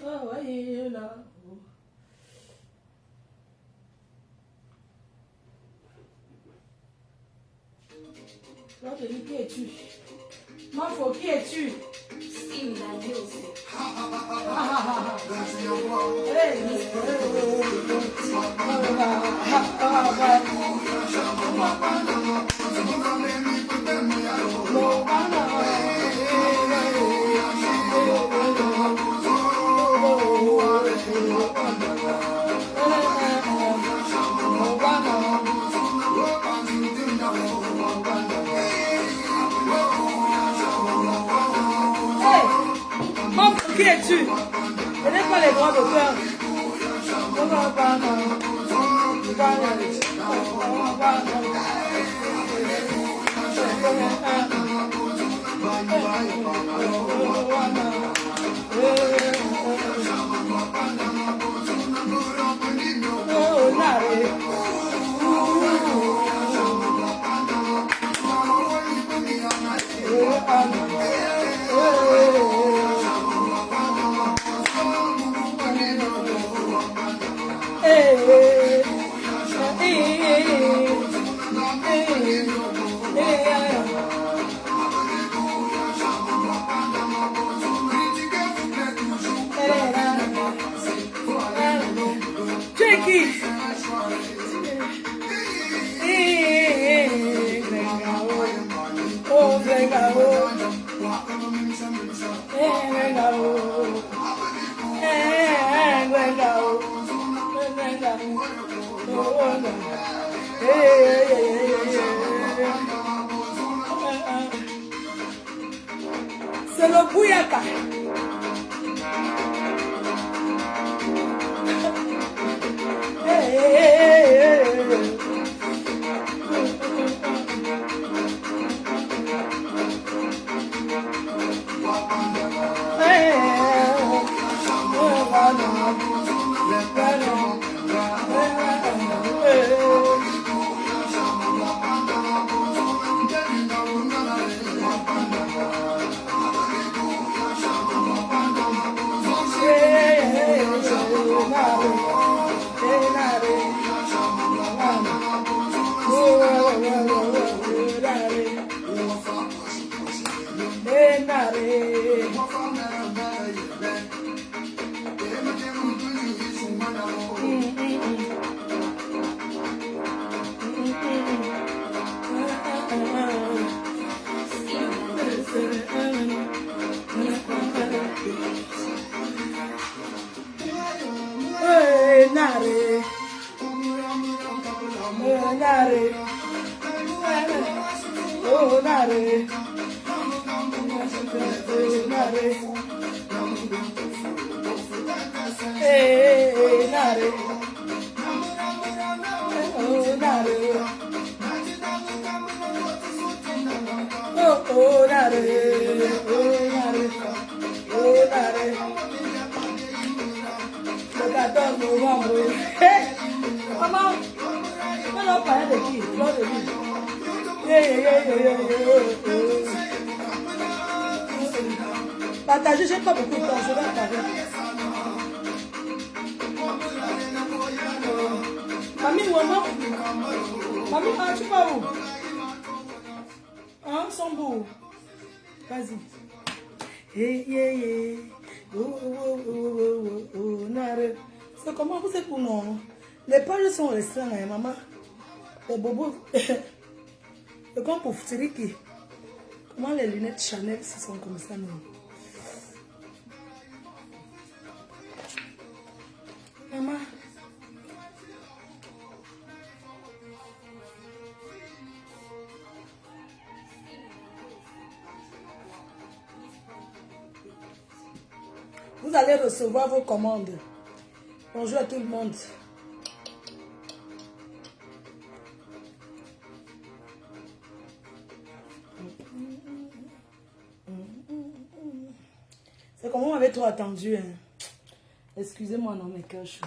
Ah ouais, là. Là, tu dis qui es-tu? Mafo, qui es-tu? Sim, la Deus. Qui es-tu? Je n'ai pas les droits d'auteur. C'est le bouyaka. Maman, on a parlé de qui? Fleur de vie. Partagez, j'ai pas beaucoup de temps, je vais parler. Mamie, maman. Mamie, ah, tu vas où? Hein, Sambo? Vas-y. C'est comment vous êtes pour nous? Les pages sont restreintes, hein, maman. Les bobos. C'est comme pour Ftiriki. Comment les lunettes Chanel sont comme ça, non? Maman. Vous allez recevoir vos commandes. Bonjour à tout le monde. C'est comme on m'avait trop attendu. Hein. Excusez-moi, non, mes cœurs chauds.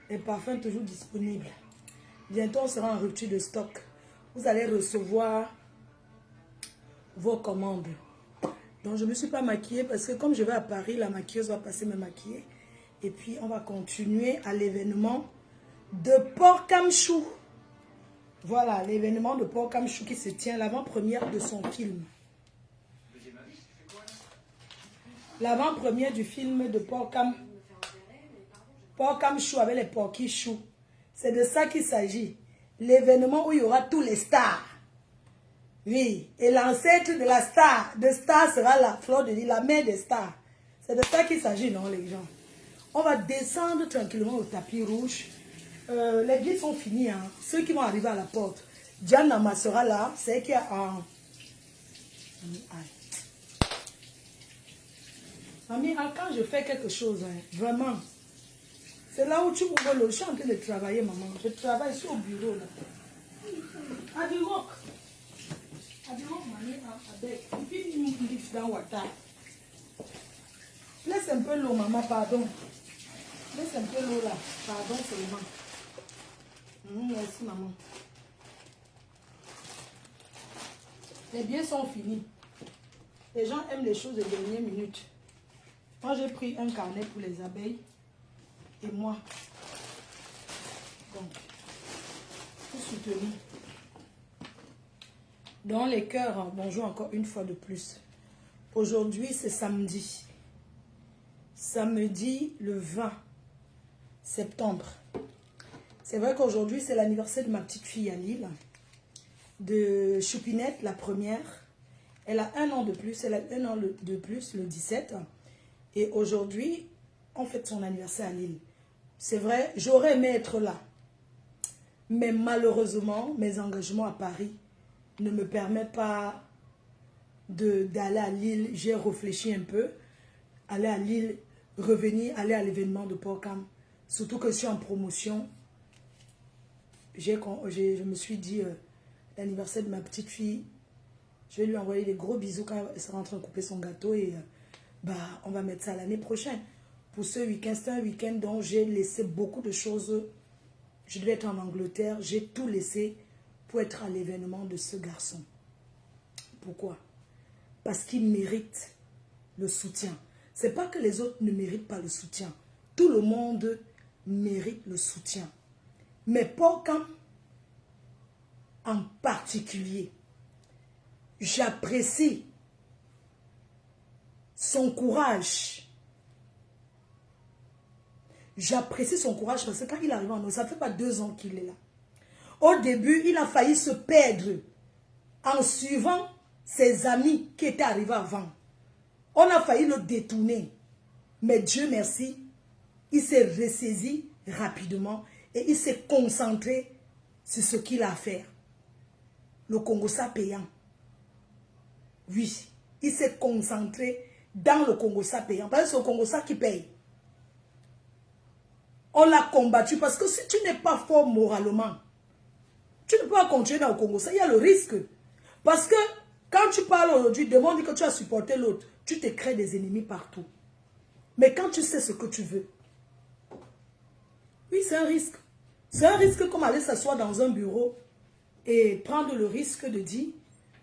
Les parfums toujours disponibles. Bientôt, on sera en rupture de stock. Vous allez recevoir vos commandes. Donc, je ne me suis pas maquillée parce que comme je vais à Paris, la maquilleuse va passer me maquiller. Et puis, on va continuer à l'événement de Port-Kamchou. Voilà, l'événement de Port-Kamchou qui se tient, l'avant-première de son film. L'avant-première du film de Port-Kamchou avec les Porky-Chou. C'est de ça qu'il s'agit. L'événement où il y aura tous les stars. Oui, et l'ancêtre de la star, sera la Fleur de Lys, la mère des stars. C'est de ça qu'il s'agit, non, les gens. On va descendre tranquillement au tapis rouge. Les billets sont finis, hein. Ceux qui vont arriver à la porte. Diana sera là, c'est elle qui a un... Mamie, quand je fais quelque chose, hein, vraiment, c'est là où tu ouvres le... Je suis en train de travailler, maman. Je travaille sur le bureau, là. Adirok, mamie, avec. Et puis, nous lift dans water. Laisse un peu l'eau, maman, pardon. Laisse un peu l'eau là, pardon seulement. Merci, maman. Les billets sont finis. Les gens aiment les choses de dernière minute. Moi, j'ai pris un carnet pour les abeilles. Et moi. Donc, pour soutenir. Dans les cœurs, bonjour encore une fois de plus. Aujourd'hui, c'est samedi. Samedi le 20 septembre. C'est vrai qu'aujourd'hui, c'est l'anniversaire de ma petite fille à Lille. De Choupinette, la première. Elle a 1 an de plus. Elle a 1 an de plus, le 17. Et aujourd'hui, on fête son anniversaire à Lille. C'est vrai, j'aurais aimé être là. Mais malheureusement, mes engagements à Paris ne me permettent pas d'aller à Lille. J'ai réfléchi un peu. Aller à Lille, revenir, aller à l'événement de Port-Cam. Surtout que je suis en promotion. Je me suis dit, l'anniversaire de ma petite fille, je vais lui envoyer des gros bisous quand elle sera en train de couper son gâteau. Et on va mettre ça l'année prochaine. Pour ce week-end, c'est un week-end dont j'ai laissé beaucoup de choses. Je devais être en Angleterre. J'ai tout laissé pour être à l'événement de ce garçon. Pourquoi? Parce qu'il mérite le soutien. C'est pas que les autres ne méritent pas le soutien. Tout le monde mérite le soutien. Mais Port-Cam, en particulier, j'apprécie son courage. J'apprécie son courage parce que quand il arrive en nous, ça ne fait pas 2 ans qu'il est là. Au début, il a failli se perdre en suivant ses amis qui étaient arrivés avant. On a failli le détourner. Mais Dieu merci, il s'est ressaisi rapidement et il s'est concentré sur ce qu'il a à faire. Le Congo-Ça payant. Oui, il s'est concentré dans le Congo-Ça payant. Parce que c'est le Congo-Ça qui paye. On l'a combattu parce que si tu n'es pas fort moralement, tu ne peux pas continuer dans le Congo-Ça. Il y a le risque. Parce que quand tu parles aujourd'hui, demande que tu as supporté l'autre, tu te crées des ennemis partout. Mais quand tu sais ce que tu veux, oui, c'est un risque. C'est un risque comme aller s'asseoir dans un bureau et prendre le risque de dire,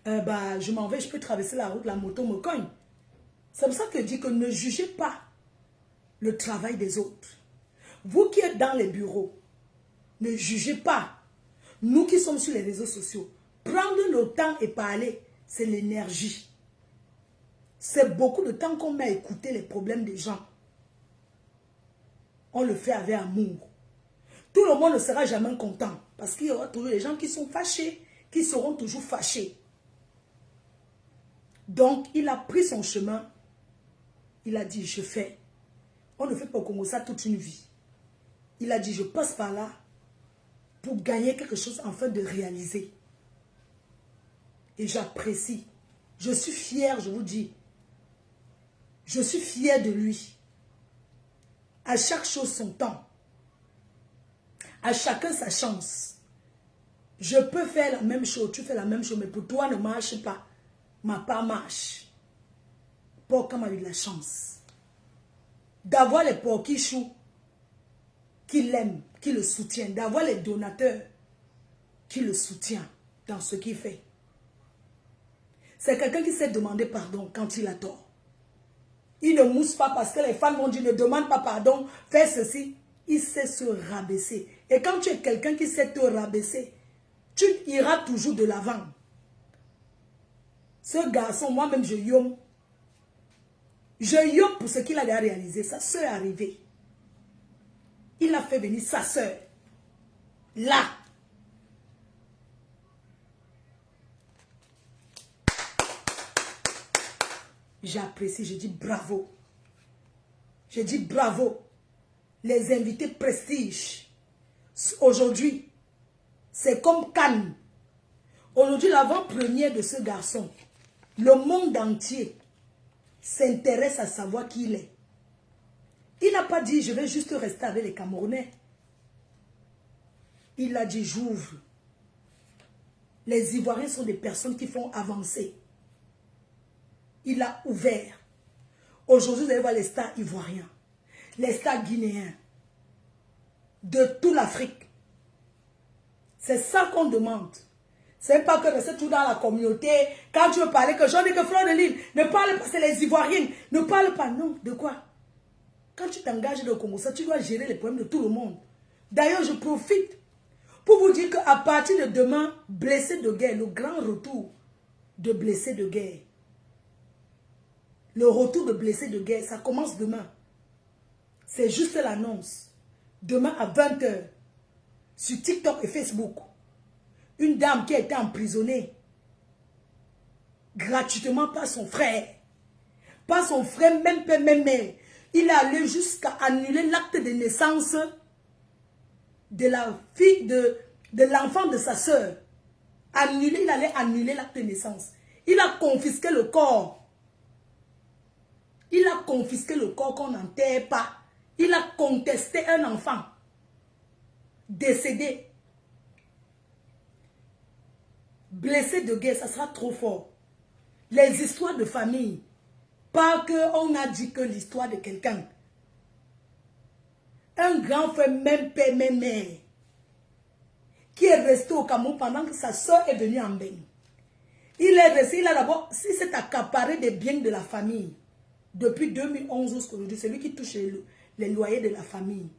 je m'en vais, je peux traverser la route, la moto me cogne. C'est pour ça que je dis que ne jugez pas le travail des autres. Vous qui êtes dans les bureaux, ne jugez pas. Nous qui sommes sur les réseaux sociaux, prendre le temps et parler, c'est l'énergie. C'est beaucoup de temps qu'on met à écouter les problèmes des gens. On le fait avec amour. Tout le monde ne sera jamais content. Parce qu'il y aura toujours des gens qui sont fâchés, qui seront toujours fâchés. Donc, il a pris son chemin. Il a dit, je fais. On ne fait pas comme ça toute une vie. Il a dit, je passe par là pour gagner quelque chose afin de réaliser. Et j'apprécie. Je suis fière, je vous dis. Je suis fière de lui. À chaque chose son temps. À chacun sa chance. Je peux faire la même chose, tu fais la même chose, mais pour toi ne marche pas. Ma part marche. Port-Cam a eu de la chance. D'avoir les Porky-Chou qui l'aiment, qui le soutiennent. D'avoir les donateurs qui le soutient dans ce qu'il fait. C'est quelqu'un qui sait demander pardon quand il a tort. Il ne mousse pas parce que les femmes vont dire ne demande pas pardon, fais ceci. Il sait se rabaisser. Et quand tu es quelqu'un qui sait te rabaisser, tu iras toujours de l'avant. Ce garçon, moi-même, je yom. Je yom pour ce qu'il a déjà réalisé. Sa soeur est arrivée. Il a fait venir sa soeur. Là. J'apprécie, je dis bravo. Je dis bravo. Les invités prestige. Aujourd'hui, c'est comme Cannes. Aujourd'hui, l'avant-première de ce garçon, le monde entier s'intéresse à savoir qui il est. Il n'a pas dit, je vais juste rester avec les Camerounais. Il a dit, j'ouvre. Les Ivoiriens sont des personnes qui font avancer. Il a ouvert. Aujourd'hui, vous allez voir les stars ivoiriens, les stars guinéens, de toute l'Afrique. C'est ça qu'on demande. C'est pas que rester tout dans la communauté. Quand tu veux parler, que j'en ai que Fleur de Lille, ne parle pas, c'est les Ivoiriens. Ne parle pas, non. De quoi? Quand tu t'engages dans le Congo, ça, tu dois gérer les problèmes de tout le monde. D'ailleurs, je profite pour vous dire qu'à partir de demain, Blessé de guerre, le grand retour de Blessé de guerre. Le retour de Blessé de guerre, ça commence demain. C'est juste l'annonce. Demain à 20 h, sur TikTok et Facebook, une dame qui a été emprisonnée gratuitement par son frère. Par son frère, même père, même mère. Il est allé jusqu'à annuler l'acte de naissance de la fille, de l'enfant de sa soeur. Il allait annuler l'acte de naissance. Il a confisqué le corps. Il a confisqué le corps qu'on n'enterre pas. Il a contesté un enfant décédé. Blessé de guerre, ça sera trop fort. Les histoires de famille, pas qu'on a dit que l'histoire de quelqu'un. Un grand frère, même père, même mère, qui est resté au Cameroun pendant que sa soeur est venue en bain. Il est resté, il a d'abord, si c'est accaparé des biens de la famille, depuis 2011 jusqu'à aujourd'hui, c'est lui qui touche les loyers de la famille.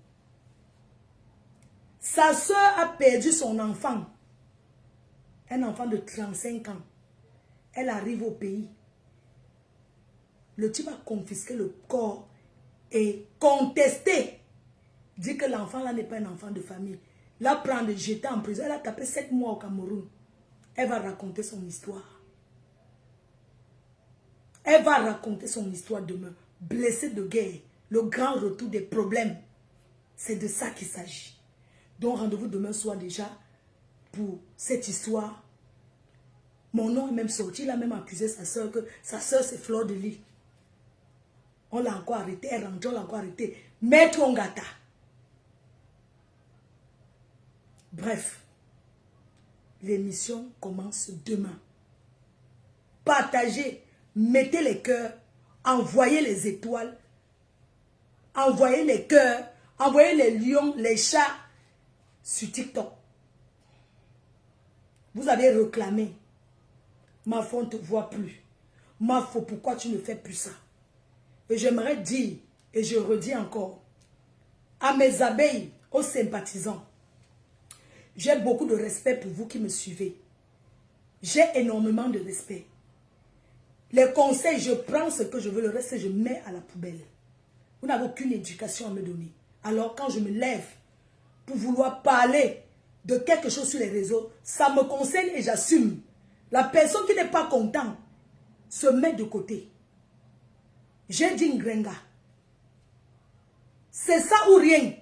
Sa soeur a perdu son enfant. Un enfant de 35 ans. Elle arrive au pays. Le type a confisqué le corps et contesté. Dit que l'enfant là n'est pas un enfant de famille. La prendre, jeter en prison. Elle a tapé 7 mois au Cameroun. Elle va raconter son histoire. Elle va raconter son histoire demain. Blessée de guerre. Le grand retour des problèmes. C'est de ça qu'il s'agit. Donc rendez-vous demain soir déjà pour cette histoire. Mon nom est même sorti. Il a même accusé sa soeur que sa soeur c'est Fleur de Lille. On l'a encore arrêté. Elle rentre, on l'a encore arrêté. Maître Ongata. Bref. L'émission commence demain. Partagez. Mettez les cœurs. Envoyez les étoiles. Envoyez les cœurs. Envoyez les lions, les chats sur TikTok. Vous avez réclamé. Ma foi, on ne te voit plus. Ma foi, pourquoi tu ne fais plus ça? Et j'aimerais dire, et je redis encore, à mes abeilles, aux sympathisants, j'ai beaucoup de respect pour vous qui me suivez. J'ai énormément de respect. Les conseils, je prends ce que je veux, le reste, je mets à la poubelle. Vous n'avez aucune éducation à me donner. Alors, quand je me lève pour vouloir parler de quelque chose sur les réseaux, ça me concerne et j'assume. La personne qui n'est pas contente se met de côté. J'ai dit Ngrenga. C'est ça ou rien.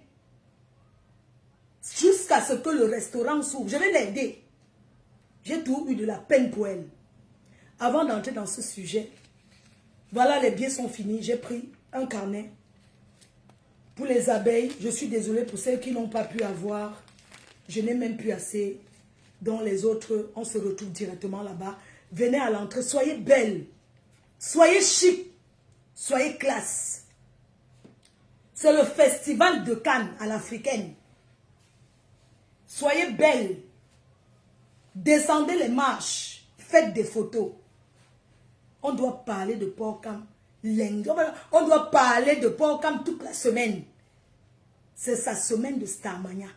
Jusqu'à ce que le restaurant s'ouvre. Je vais l'aider. J'ai toujours eu de la peine pour elle. Avant d'entrer dans ce sujet, voilà, les billets sont finis. J'ai pris un carnet. Pour les abeilles, je suis désolée pour celles qui n'ont pas pu avoir. Je n'ai même plus assez. Dans les autres, on se retrouve directement là-bas. Venez à l'entrée, soyez belles. Soyez chic. Soyez classe. C'est le festival de Cannes à l'africaine. Soyez belles. Descendez les marches. Faites des photos. On doit parler de Port-Cam lundi. On doit parler de Port-Cam toute la semaine. C'est sa semaine de Starmania.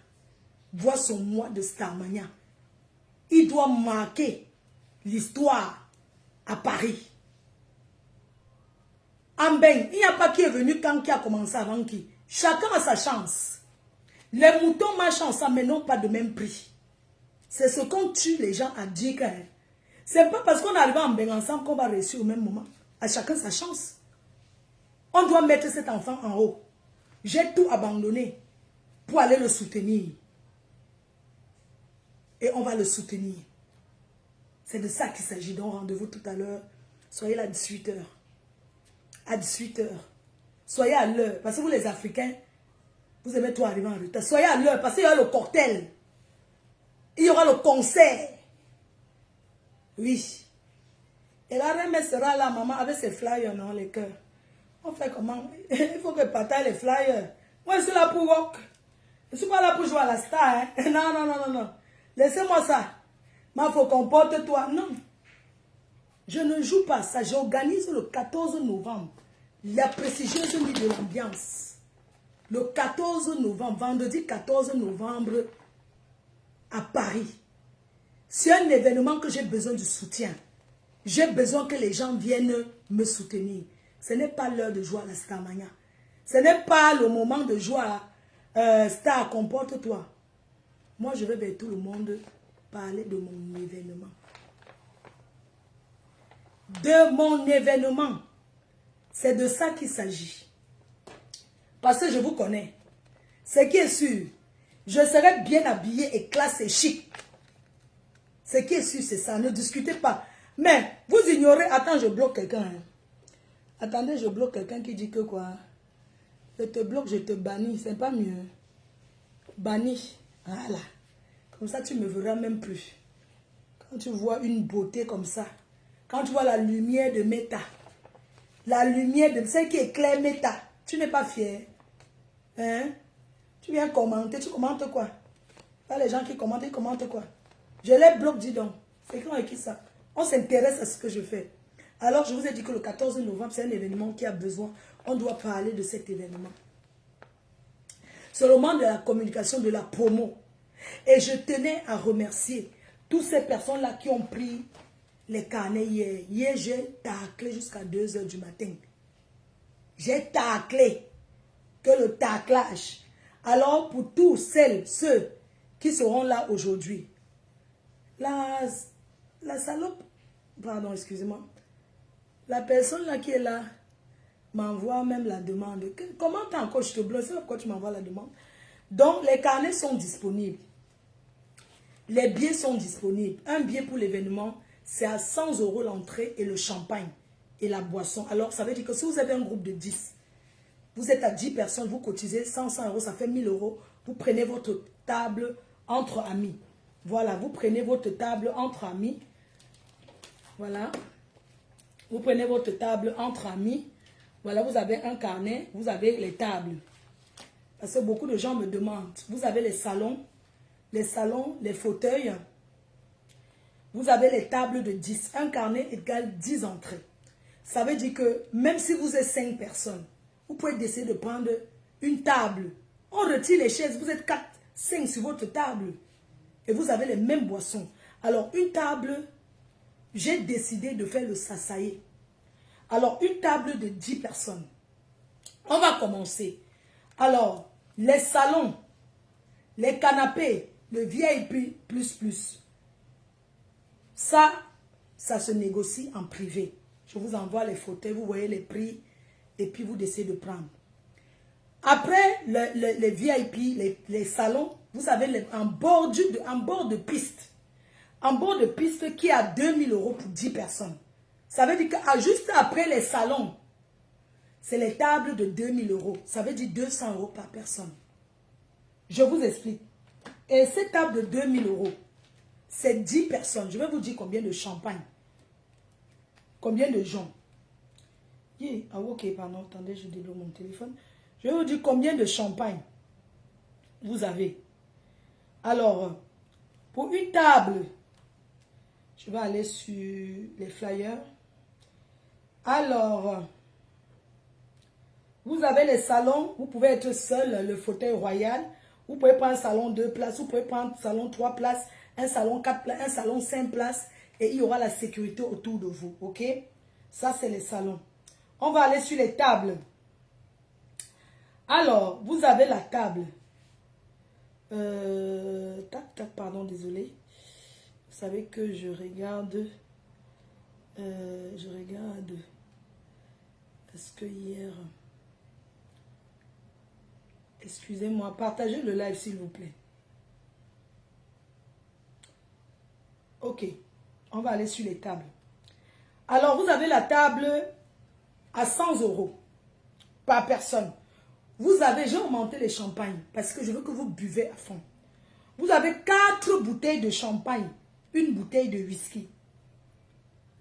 Voit son mois de Starmania. Il doit marquer l'histoire à Paris. En Ben, il n'y a pas qui est venu quand qui a commencé avant qui. Chacun a sa chance. Les moutons marchent ensemble mais n'ont pas de même prix. C'est ce qu'on tue les gens à dire que c'est pas parce qu'on arrive en Ben ensemble qu'on va réussir au même moment. À chacun sa chance. On doit mettre cet enfant en haut. J'ai tout abandonné pour aller le soutenir. Et on va le soutenir. C'est de ça qu'il s'agit. Donc rendez-vous tout à l'heure. Soyez là à 18 h. À 18 h. Soyez à l'heure. Parce que vous les Africains, vous aimez tout arriver en retard. Soyez à l'heure parce qu'il y aura le cocktail. Il y aura le concert. Oui. Et la reine sera là, maman, avec ses flyers dans les cœurs. On fait comment? Il faut que partage les flyers. Moi, je suis là pour work. Je ne suis pas là pour jouer à la star. Hein? Non, non, non, non, non. Laissez-moi ça. Il faut comporte-toi. Non. Je ne joue pas ça. J'organise le 14 novembre. La prestigieuse nuit de l'ambiance. Le 14 novembre, vendredi 14 novembre, à Paris. C'est un événement que j'ai besoin de soutien. J'ai besoin que les gens viennent me soutenir. Ce n'est pas l'heure de jouer à la Starmania. Ce n'est pas le moment de jouer à Star, comporte-toi. Moi, je vais vers tout le monde parler de mon événement. De mon événement. C'est de ça qu'il s'agit. Parce que je vous connais. Ce qui est sûr, je serai bien habillé et classe et chic. Ce qui est sûr, c'est ça. Ne discutez pas. Mais vous ignorez. Attends, je bloque quelqu'un. Hein. Attendez, je bloque quelqu'un qui dit que quoi? Je te bloque, je te bannis. C'est pas mieux. Banni. Voilà. Comme ça, tu ne me verras même plus. Quand tu vois une beauté comme ça. Quand tu vois la lumière de Meta. La lumière de celle qui éclaire Meta. Tu n'es pas fier. Hein? Tu viens commenter. Tu commentes quoi? Pas les gens qui commentent, ils commentent quoi? Je les bloque, dis donc. C'est quand écrit ça? On s'intéresse à ce que je fais. Alors, je vous ai dit que le 14 novembre, c'est un événement qui a besoin. On doit parler de cet événement. C'est le moment de la communication, de la promo. Et je tenais à remercier toutes ces personnes-là qui ont pris les carnets hier. Hier, j'ai taclé jusqu'à 2 h du matin. J'ai taclé. Que le taclage. Alors, pour tous ceux qui seront là aujourd'hui, la salope, pardon, excusez-moi, la personne là qui est là m'envoie même la demande. Comment t'as encore, je te bloque, c'est pourquoi tu m'envoies la demande. Donc, les carnets sont disponibles. Les billets sont disponibles. Un billet pour l'événement, c'est à 100 € l'entrée et le champagne et la boisson. Alors, ça veut dire que si vous avez un groupe de 10, vous êtes à 10 personnes, vous cotisez 100 €, ça fait 1000 €. Vous prenez votre table entre amis. Voilà, vous prenez votre table entre amis. Voilà. Vous prenez votre table entre amis. Voilà, vous avez un carnet, vous avez les tables. Parce que beaucoup de gens me demandent. Vous avez les salons, les fauteuils. Vous avez les tables de 10. Un carnet égale 10 entrées. Ça veut dire que même si vous êtes 5 personnes, vous pouvez décider de prendre une table. On retire les chaises, vous êtes 4, 5 sur votre table. Et vous avez les mêmes boissons. Alors, une table, j'ai décidé de faire le sasaye. Alors, une table de 10 personnes. On va commencer. Alors, les salons, les canapés, le VIP++. Ça se négocie en privé. Je vous envoie les fauteuils, vous voyez les prix. Et puis, vous décidez de prendre. Après, les VIP, les salons, vous avez en bord de piste. En bord de piste qui est à 2000 € pour 10 personnes. Ça veut dire que juste après les salons, c'est les tables de 2000 €. Ça veut dire 200 € par personne. Je vous explique. Et cette table de 2000 €, c'est 10 personnes. Je vais vous dire combien de champagne. Combien de gens. Ah, ok, pardon, attendez, je débloque mon téléphone. Je vais vous dire combien de champagne vous avez. Alors, pour une table Je vais aller sur les flyers. Alors, vous avez les salons. Vous pouvez être seul, le fauteuil royal. Vous pouvez prendre un salon 2 places. Vous pouvez prendre un salon 3 places. Un salon 4 places. Un salon 5 places. Et il y aura la sécurité autour de vous. Ok? Ça, c'est les salons. On va aller sur les tables. Alors, vous avez la table. Pardon, désolé. Vous savez que je regarde. Est-ce que hier... Excusez-moi, partagez le live s'il vous plaît. Ok, on va aller sur les tables. Alors, vous avez la table à 100 € par personne. Vous avez, j'ai augmenté les champagnes parce que je veux que vous buvez à fond. Vous avez 4 bouteilles de champagne, une bouteille de whisky,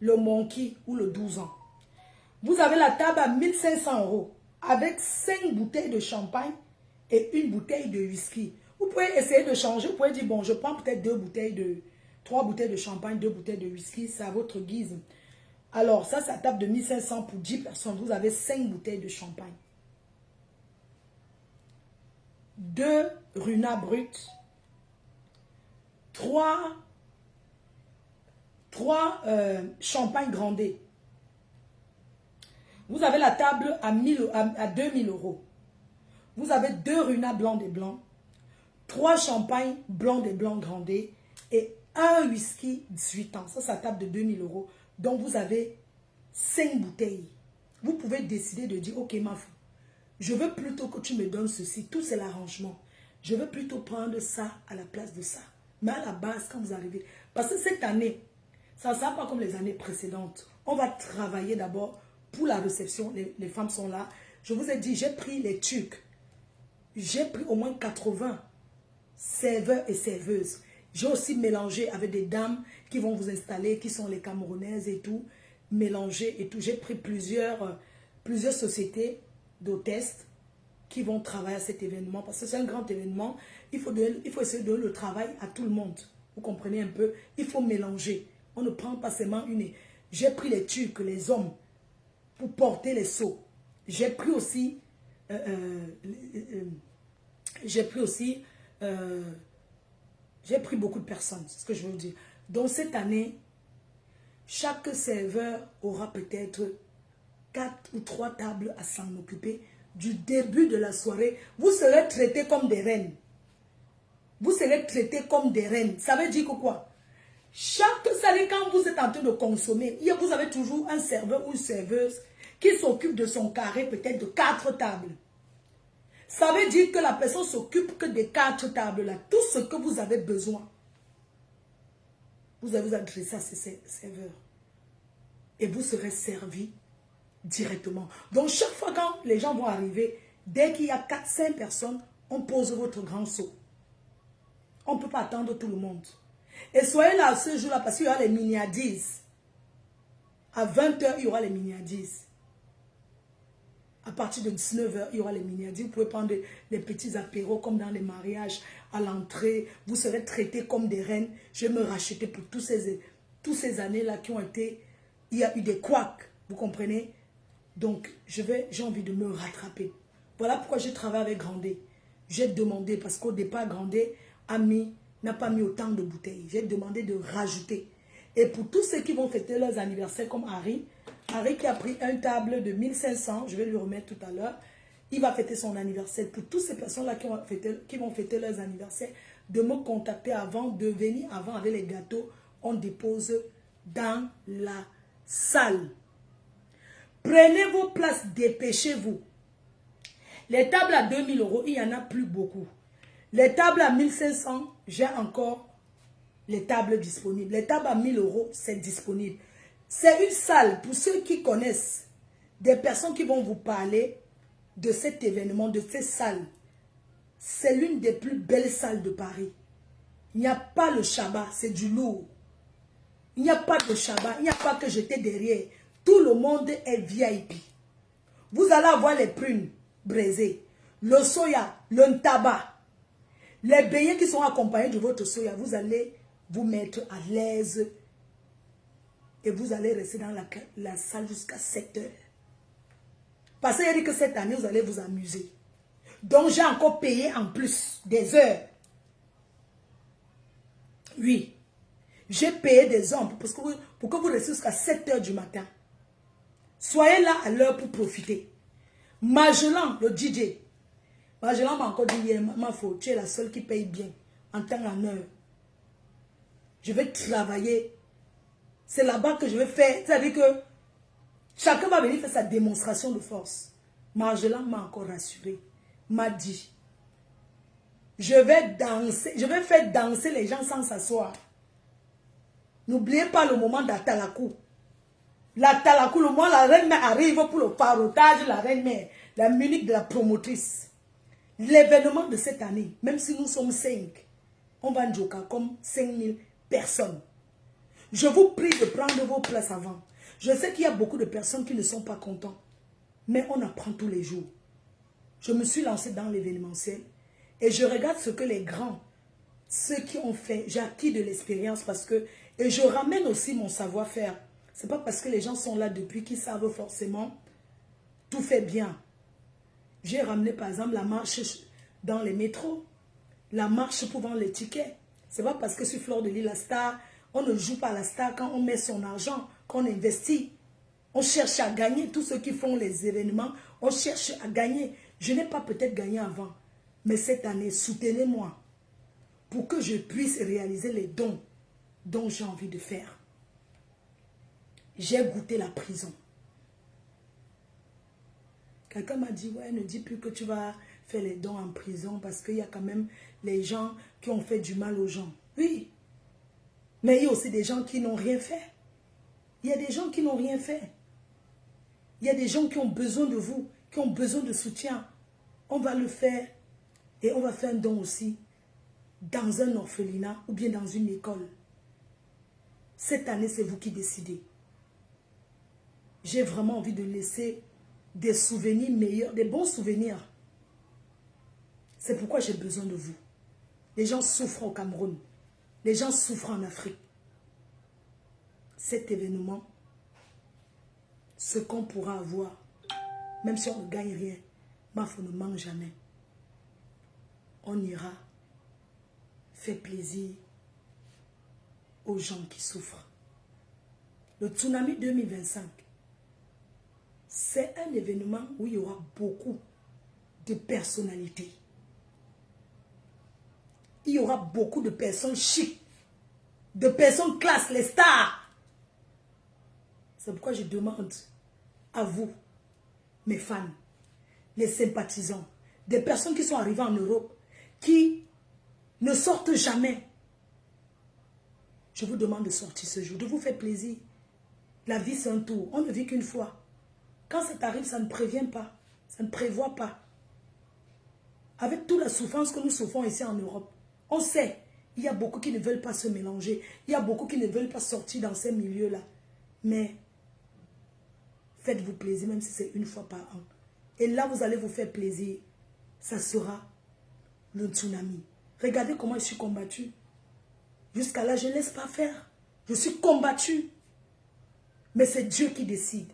le Monkey ou le 12 ans. Vous avez la table à 1500 € avec 5 bouteilles de champagne et une bouteille de whisky. Vous pouvez essayer de changer. Vous pouvez dire, bon, je prends peut-être 3 bouteilles de champagne, 2 bouteilles de whisky. C'est à votre guise. Alors, ça, c'est la table de 1500 pour 10 personnes. Vous avez 5 bouteilles de champagne. 2 Runa Brut. 3 champagne grandé. Vous avez la table à 2000 €. Vous avez 2 Runa blancs des blancs, 3 champagnes blancs des blancs grandés et un whisky 18 ans. Ça, c'est la table de 2000 €. Donc, vous avez 5 bouteilles. Vous pouvez décider de dire, ok, ma fille, je veux plutôt que tu me donnes ceci. Tout, c'est l'arrangement. Je veux plutôt prendre ça à la place de ça. Mais à la base, quand vous arrivez, parce que cette année, ça ne sera pas comme les années précédentes. On va travailler d'abord pour la réception. Les femmes sont là. Je vous ai dit, j'ai pris les trucs. J'ai pris au moins 80 serveurs et serveuses. J'ai aussi mélangé avec des dames qui vont vous installer, qui sont les Camerounaises et tout. Mélangé et tout. J'ai pris plusieurs sociétés d'hôtesses qui vont travailler à cet événement. Parce que c'est un grand événement. Il faut essayer de donner le travail à tout le monde. Vous comprenez un peu? Il faut mélanger. On ne prend pas seulement une. J'ai pris les Turcs, les hommes, pour porter les seaux. J'ai pris aussi... j'ai pris beaucoup de personnes, c'est ce que je veux dire. Donc cette année, chaque serveur aura peut-être 4 ou 3 tables à s'en occuper. Du début de la soirée, vous serez traités comme des reines. Vous serez traités comme des reines. Ça veut dire que quoi? Chaque salle, quand vous êtes en train de consommer, vous avez toujours un serveur ou une serveuse qui s'occupe de son carré peut-être de 4 tables. Ça veut dire que la personne s'occupe que des 4 tables-là. Tout ce que vous avez besoin, vous allez vous adresser à ces serveurs. Et vous serez servi directement. Donc, chaque fois quand les gens vont arriver, dès qu'il y a 4-5 personnes, on pose votre grand seau. On ne peut pas attendre tout le monde. Et soyez là ce jour-là parce qu'il y aura les miniadises. À 20 h, il y aura les miniadises. À partir de 19 h, il y aura les miniadises. Vous pouvez prendre les petits apéros comme dans les mariages à l'entrée. Vous serez traités comme des reines. Je vais me racheter pour tous ces années-là qui ont été... Il y a eu des couacs, vous comprenez? Donc, j'ai envie de me rattraper. Voilà pourquoi je travaille avec Grandet. J'ai demandé, parce qu'au départ, Grandet n'a pas mis autant de bouteilles. J'ai demandé de rajouter. Et pour tous ceux qui vont fêter leurs anniversaires, comme Harry qui a pris une table de 1500, je vais lui remettre tout à l'heure, il va fêter son anniversaire. Pour toutes ces personnes-là qui vont fêter leurs anniversaires, de me contacter avant, de venir avant avec les gâteaux, on dépose dans la salle. Prenez vos places, dépêchez-vous. Les tables à 2000 €, il n'y en a plus beaucoup. Les tables à 1500, j'ai encore les tables disponibles. Les tables à 1000 €, c'est disponible. C'est une salle, pour ceux qui connaissent, des personnes qui vont vous parler de cet événement, de cette salle. C'est l'une des plus belles salles de Paris. Il n'y a pas le Shabbat, c'est du lourd. Il n'y a pas de Shabbat, il n'y a pas que j'étais derrière. Tout le monde est VIP. Vous allez avoir les prunes braisées, le soya, le tabac, les beignets qui sont accompagnés de votre soya. Vous allez vous mettre à l'aise et vous allez rester dans la salle jusqu'à 7 heures. Parce qu'il a dit que cette année, vous allez vous amuser. Donc, j'ai encore payé en plus des heures. Oui. J'ai payé des heures pour que vous restiez jusqu'à 7 heures du matin. Soyez là à l'heure pour profiter. Magellan, le DJ. Magellan m'a encore dit hier, ma faute, tu es la seule qui paye bien en temps et en heure. Je vais travailler. C'est là-bas que je vais faire. C'est-à-dire que chacun va venir faire sa démonstration de force. Magellan m'a encore rassuré. M'a dit, je vais danser, je vais faire danser les gens sans s'asseoir. N'oubliez pas le moment d'Atalakou. L'Atalakou, le moment où la reine-mère arrive pour le parotage, la reine-mère, la musique de la promotrice. L'événement de cette année, même si nous sommes 5, on va jouer comme 5000 personnes. Je vous prie de prendre vos places avant. Je sais qu'il y a beaucoup de personnes qui ne sont pas contentes, mais on apprend tous les jours. Je me suis lancée dans l'événementiel et je regarde ce que les grands, ceux qui ont fait, j'ai acquis de l'expérience parce que, et je ramène aussi mon savoir-faire. Ce n'est pas parce que les gens sont là depuis qu'ils savent forcément tout fait bien. J'ai ramené par exemple la marche dans les métros, la marche pour vendre les tickets. Ce n'est pas parce que sur Fleur de l'Île, la star, on ne joue pas la star quand on met son argent, quand on investit. On cherche à gagner. Tous ceux qui font les événements, on cherche à gagner. Je n'ai pas peut-être gagné avant, mais cette année, soutenez-moi pour que je puisse réaliser les dons dont j'ai envie de faire. J'ai goûté la prison. Quelqu'un m'a dit, ouais, ne dis plus que tu vas faire les dons en prison parce qu'il y a quand même les gens qui ont fait du mal aux gens. Oui, mais il y a aussi des gens qui n'ont rien fait. Il y a des gens qui n'ont rien fait. Il y a des gens qui ont besoin de vous, qui ont besoin de soutien. On va le faire et on va faire un don aussi dans un orphelinat ou bien dans une école. Cette année, c'est vous qui décidez. J'ai vraiment envie de laisser des souvenirs meilleurs, des bons souvenirs. C'est pourquoi j'ai besoin de vous. Les gens souffrent au Cameroun. Les gens souffrent en Afrique. Cet événement, ce qu'on pourra avoir, même si on ne gagne rien, Mafo ne manque jamais. On ira faire plaisir aux gens qui souffrent. Le tsunami 2025, c'est un événement où il y aura beaucoup de personnalités. Il y aura beaucoup de personnes chic, de personnes classe, les stars. C'est pourquoi je demande à vous, mes fans, les sympathisants, des personnes qui sont arrivées en Europe, qui ne sortent jamais. Je vous demande de sortir ce jour, de vous faire plaisir. La vie, c'est un tour. On ne vit qu'une fois. Quand ça t'arrive, ça ne prévient pas. Ça ne prévoit pas. Avec toute la souffrance que nous souffrons ici en Europe, on sait, il y a beaucoup qui ne veulent pas se mélanger. Il y a beaucoup qui ne veulent pas sortir dans ces milieux-là. Mais faites-vous plaisir, même si c'est une fois par an. Et là, vous allez vous faire plaisir. Ça sera le tsunami. Regardez comment je suis combattue. Jusqu'à là, je ne laisse pas faire. Je suis combattue. Mais c'est Dieu qui décide.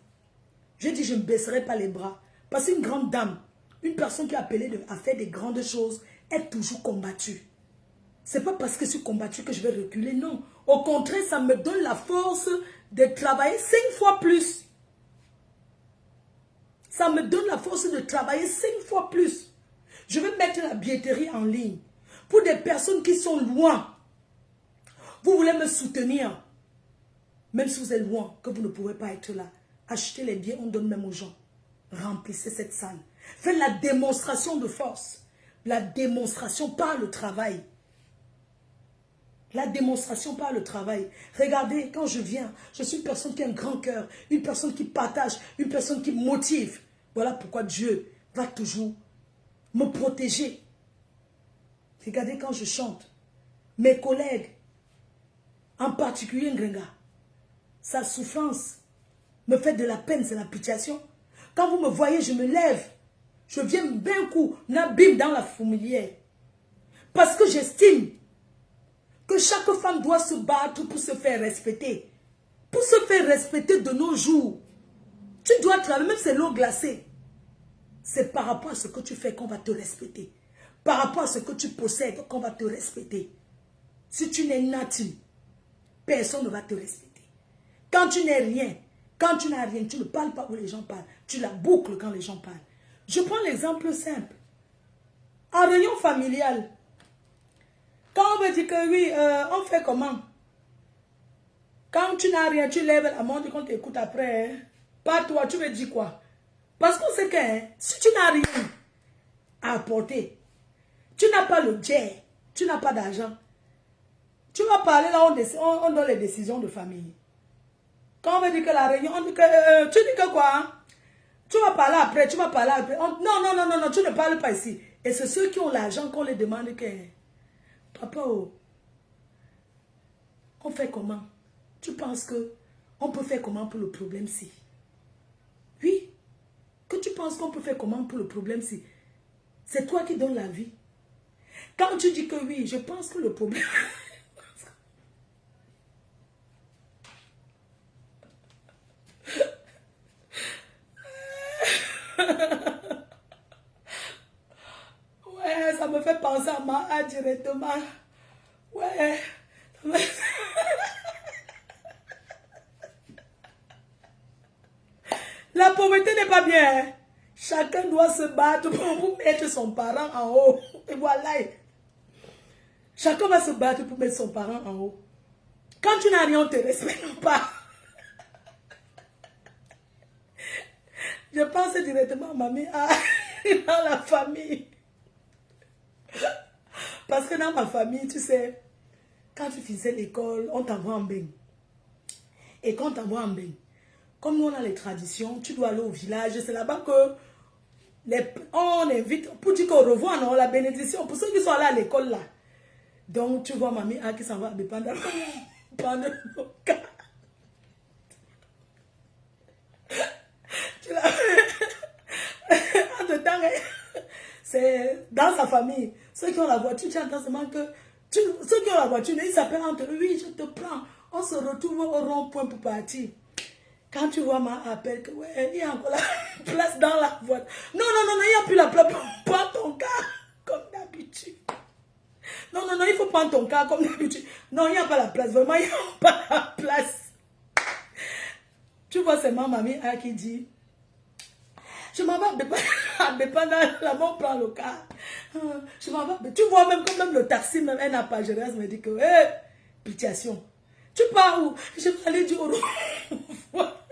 Je dis, je ne baisserai pas les bras. Parce qu'une grande dame, une personne qui est appelée à faire des grandes choses, est toujours combattue. Ce n'est pas parce que je suis combattue que je vais reculer, non. Au contraire, ça me donne la force de travailler 5 fois plus. Ça me donne la force de travailler 5 fois plus. Je vais mettre la billetterie en ligne. Pour des personnes qui sont loin, vous voulez me soutenir. Même si vous êtes loin, que vous ne pouvez pas être là. Achetez les billets, on donne même aux gens. Remplissez cette salle. Faites la démonstration de force. La démonstration par le travail. La démonstration par le travail. Regardez, quand je viens, je suis une personne qui a un grand cœur, une personne qui partage, une personne qui motive. Voilà pourquoi Dieu va toujours me protéger. Regardez quand je chante. Mes collègues, en particulier Ngrenga, sa souffrance me fait de la peine, c'est la pitiation. Quand vous me voyez, je me lève. Je viens d'un coup, n'abîme dans la fourmilière. Parce que j'estime que chaque femme doit se battre pour se faire respecter. Pour se faire respecter de nos jours, tu dois travailler, même si c'est l'eau glacée. C'est par rapport à ce que tu fais qu'on va te respecter. Par rapport à ce que tu possèdes qu'on va te respecter. Si tu n'es nature, personne ne va te respecter. Quand tu n'es rien, quand tu n'as rien, tu ne parles pas où les gens parlent. Tu la boucles quand les gens parlent. Je prends l'exemple simple. En réunion familiale, quand on me dit que oui, on fait comment? Quand tu n'as rien, tu lèves la main, qu'on t'écoute après. Hein? Pas toi, tu me dis quoi? Parce qu'on sait que hein, si tu n'as rien à apporter, tu n'as pas le jet, tu n'as pas d'argent, tu vas parler là, on donne les décisions de famille. Quand on me dit que la réunion, on dit que, tu dis que quoi? Hein? Tu vas parler après, tu vas parler après. Non, tu ne parles pas ici. Et c'est ceux qui ont l'argent qu'on les demande que, papa, oh, on fait comment? Tu penses que on peut faire comment pour le problème-ci? Oui. Que tu penses qu'on peut faire comment pour le problème-ci? C'est toi qui donnes la vie. Quand tu dis que oui, je pense que le problème... Ouais, ça me fait penser à moi directement. Ouais. La pauvreté n'est pas bien. Hein? Chacun doit se battre pour mettre son parent en haut. Et voilà. Chacun va se battre pour mettre son parent en haut. Quand tu n'as rien, on ne te respecte pas. Je pense directement à mamie, dans la famille. Parce que dans ma famille, tu sais, quand tu finissais l'école, on t'envoie en bain. Et quand on t'envoie en bain, comme nous on a les traditions, tu dois aller au village. C'est là-bas que on invite, pour dire qu'au revoir, non, la bénédiction, pour ceux qui sont allés à l'école là. Donc tu vois mamie qui s'en va pendant le cas. C'est dans sa famille. Ceux qui ont la voiture, tu entends seulement que... ceux qui ont la voiture, ils s'appellent entre eux. Oui, je te prends. On se retrouve au rond-point pour partir. Quand tu vois ma appel, que, ouais, il y a encore la place dans la voiture. Non, il n'y a plus la place. Prends ton cas comme d'habitude. Non, il faut prendre ton cas comme d'habitude. Non, il n'y a pas la place. Vraiment, il n'y a pas la place. Tu vois, c'est ma mamie qui dit... Je m'en vais pendant la mort prend le car. Je m'en vais. Tu vois même quand même le taxi, même elle n'a pas géré, elle me dit que, hé, pitiation. Tu pars où? Je vais aller dire au revoir.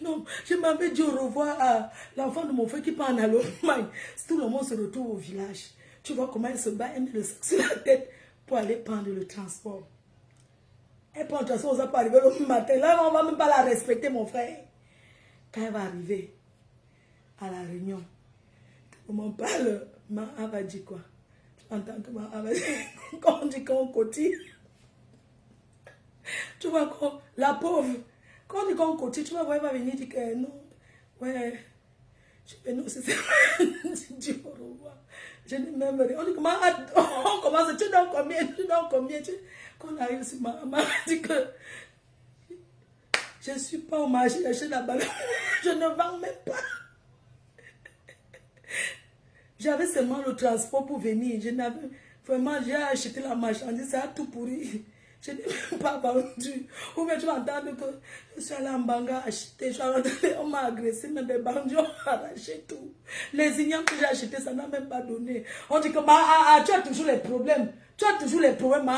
Non, je m'avais dit au revoir à l'enfant de mon frère qui part en Allemagne. Tout le monde se retrouve au village. Tu vois comment elle se bat, elle met le sac sur la tête pour aller prendre le transport. Elle prend le transport, on va pas arriver le matin. Là, on ne va même pas la respecter, mon frère. Quand elle va arriver à la réunion, on m'en parle, Maha va dire quoi? Tu entends que Maha va dire, quand on dit qu'on cotise, tu vois, la pauvre, quand on dit qu'on cotise, tu vois, elle va venir dire que non, ouais, non, c'est ça, je dis au revoir, je n'ai même rien. On dit comment, on commence, tu donnes combien, quand on arrive sur Maha dit que je ne suis pas au marché, j'achète la balle, je ne vends même pas. J'avais seulement le transport pour venir. Vraiment, j'ai acheté la marchandise, ça a tout pourri. Je n'ai même pas vendu. Ou bien tu vas entendre que je suis allé en Banga acheter, on m'a agressé, mais des bandits ont arraché tout. Les ignames que j'ai achetés, ça n'a même pas donné. On dit que tu as toujours les problèmes. Tu as toujours les problèmes,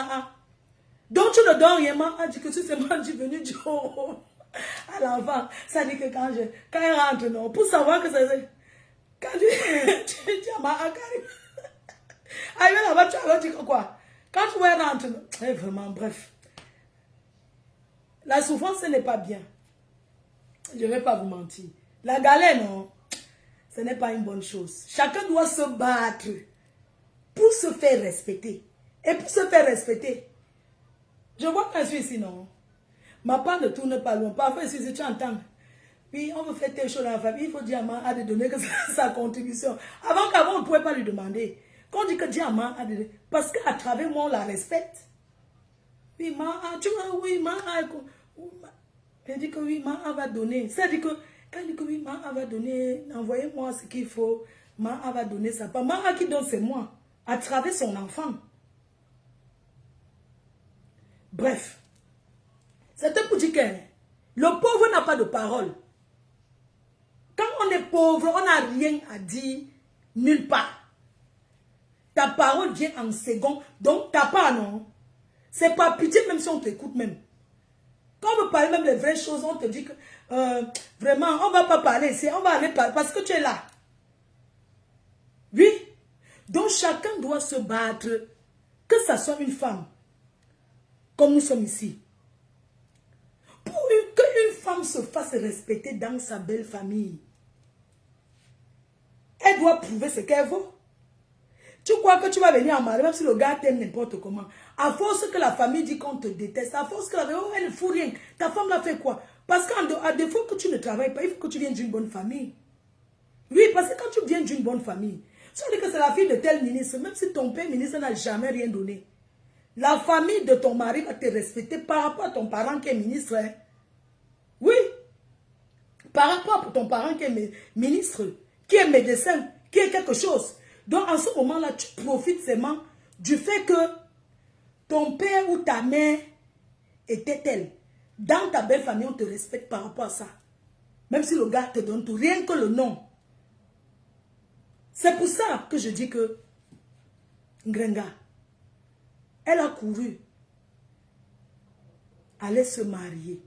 donc tu ne donnes rien, dit que si c'est moi qui suis venu dire à l'enfant. Ça dit que quand elle rentre, non, pour savoir que c'est... Quand tu dis à Maha, arrivé là-bas, tu vas dire quoi? Quand tu vas rentrer, vraiment, bref. La souffrance, ce n'est pas bien. Je ne vais pas vous mentir. La galère, non, ce n'est pas une bonne chose. Chacun doit se battre pour se faire respecter. Et pour se faire respecter, je vois quand je suis ici, non. Ma part ne tourne pas loin. Parfois, ici, si tu entends... Oui, on veut faire telle chose dans la famille, il faut Diamant a de donner que sa contribution. Qu'avant, on ne pouvait pas lui demander. Quand on dit que Diamant a de donner, parce qu'à travers moi, on la respecte. Oui, tu vois, oui, Elle dit que oui, Maha va donner. C'est-à-dire que, elle dit que oui, Maha va donner, envoyez-moi ce qu'il faut. Maha va donner ça. Pas Maha qui donne, c'est moi, à travers son enfant. Bref, c'était pour dire que le pauvre n'a pas de parole. Quand on est pauvre, on n'a rien à dire nulle part. Ta parole vient en second, donc ta part, non. C'est pas pitié même si on t'écoute même. Quand on veut parler même les vraies choses, on te dit que vraiment, on ne va pas parler ici, on va aller parler parce que tu es là. Oui. Donc chacun doit se battre, que ça soit une femme, comme nous sommes ici. Pour qu'une femme se fasse respecter dans sa belle famille, elle doit prouver ce qu'elle vaut. Tu crois que tu vas venir en mariage, même si le gars t'aime n'importe comment. À force que la famille dit qu'on te déteste, à force que la famille, oh, elle ne fout rien. Ta femme l'a fait quoi? Parce qu'à défaut que tu ne travailles pas, il faut que tu viennes d'une bonne famille. Oui, parce que quand tu viens d'une bonne famille, tu dis que c'est la fille de tel ministre, même si ton père ministre n'a jamais rien donné. La famille de ton mari va te respecter par rapport à ton parent qui est ministre. Hein. Oui. Par rapport à ton parent qui est ministre, qui est médecin, qui est quelque chose. Donc, en ce moment-là, tu profites seulement du fait que ton père ou ta mère était tel. Dans ta belle famille, on te respecte par rapport à ça. Même si le gars te donne tout, rien que le nom. C'est pour ça que je dis que Ngrenga, elle a couru, aller se marier,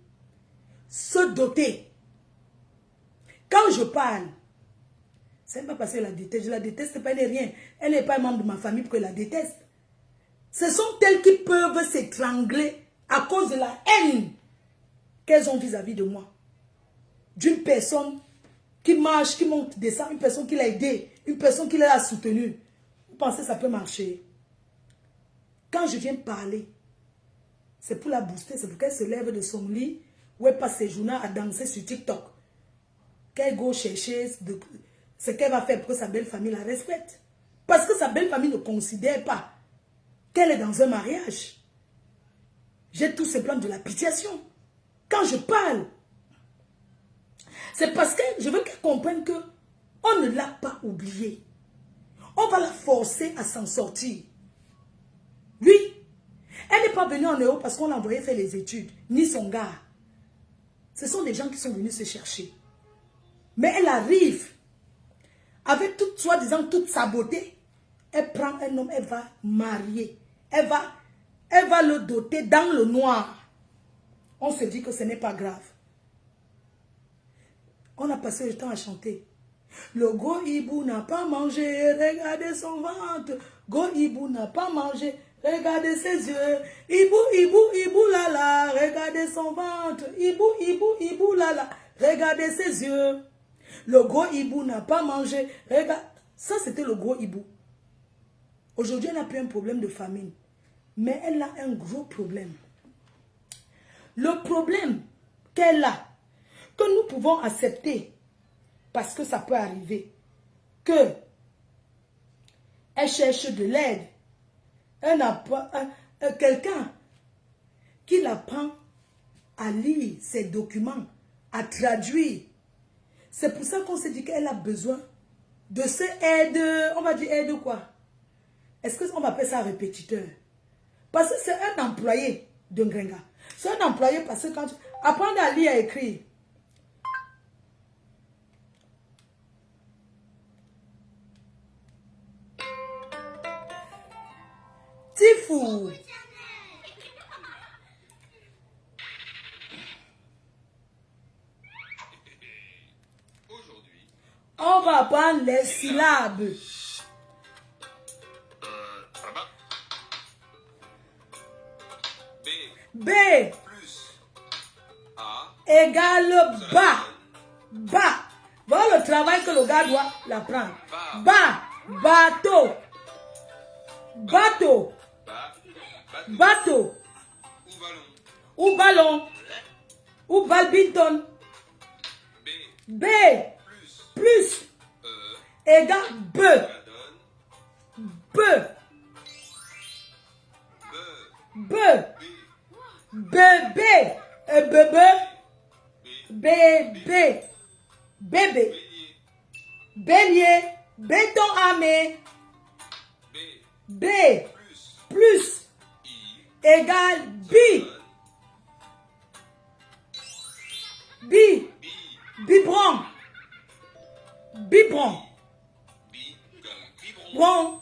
se doter. Quand je parle, c'est pas parce que je la déteste. Je la déteste, pas elle n'est rien. Elle n'est pas un membre de ma famille pour que je la déteste. Ce sont elles qui peuvent s'étrangler à cause de la haine qu'elles ont vis-à-vis de moi. D'une personne qui marche, qui monte, descend, une personne qui l'a aidé, une personne qui l'a soutenu. Vous pensez que ça peut marcher? Quand je viens parler, c'est pour la booster, c'est pour qu'elle se lève de son lit ou elle passe ses journées à danser sur TikTok. Qu'elle go chercher ce qu'elle va faire pour que sa belle famille la respecte. Parce que sa belle famille ne considère pas qu'elle est dans un mariage. J'ai tous ces plans de lapidation. Quand je parle, c'est parce que je veux qu'elle comprenne que on ne l'a pas oubliée. On va la forcer à s'en sortir. Oui. Elle n'est pas venue en Europe parce qu'on l'a envoyé faire les études, ni son gars. Ce sont des gens qui sont venus se chercher. Mais elle arrive, avec toute, soi-disant, toute sa beauté, elle prend un homme, elle va marier. Elle va le doter dans le noir. On se dit que ce n'est pas grave. On a passé le temps à chanter. Le gros hibou n'a pas mangé, regardez son ventre. Go hibou n'a pas mangé, regardez ses yeux. Hibou, hibou, hibou, lala, regardez son ventre. Hibou, hibou, hibou, lala, regardez ses yeux. Le gros hibou n'a pas mangé, regarde. Ça, c'était le gros hibou. Aujourd'hui, elle n'a plus un problème de famine. Mais elle a un gros problème. Le problème qu'elle a, que nous pouvons accepter, parce que ça peut arriver, que elle cherche de l'aide, elle n'a pas quelqu'un qui l'apprend à lire ses documents, à traduire. C'est pour ça qu'on s'est dit qu'elle a besoin de cette aide, on va dire aide quoi? Est-ce qu'on va appeler ça répétiteur? Parce que c'est un employé de Ngrenga. C'est un employé parce que quand tu apprends à lire et à écrire, Tifou. On va apprendre les syllabes. B Plus A égale bas. Bas. Voilà le travail que le gars doit l'apprendre. Bas. Bateau. Bateau. Ba Bateau. Ou ballon Ou ballon. Ou badminton. B B. plus Plus. Égale B. la donne B. B B. B Bébé. Et bébé. Bébé. Bélier. Bélier. Béton armé. B. B. Plus. Plus. I. Égale B. Donne. B. B. Biberon. Biberon. B comme biberon. Bon.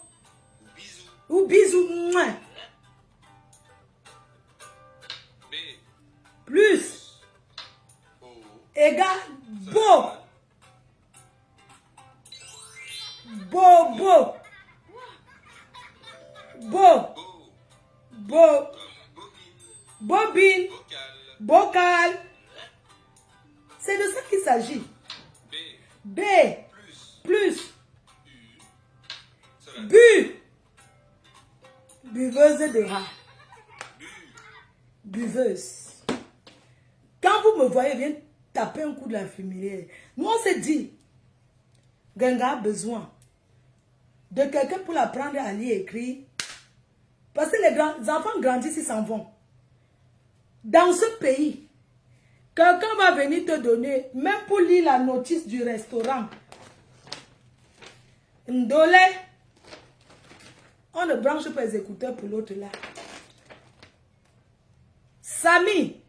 Ou bisou. Ou bisou. Mouah. B. Plus. O. Égale beau. Beau. Beau. Beau. Beau. Comme bobine. Bobine. Bocal. Bocal. C'est de ça qu'il s'agit. B. B. Plus. Plus. U. Cela. Bu. Buveuse de rat. Bu. Buveuse. Quand vous me voyez, viens taper un coup de l'infirmière. Nous, on s'est dit, Genga a besoin de quelqu'un pour l'apprendre à lire et écrire. Parce que les enfants grandissent, ils s'en vont. Dans ce pays, quelqu'un va venir te donner, même pour lire la notice du restaurant. Ndole, on ne branche pas les écouteurs pour l'autre là. Samy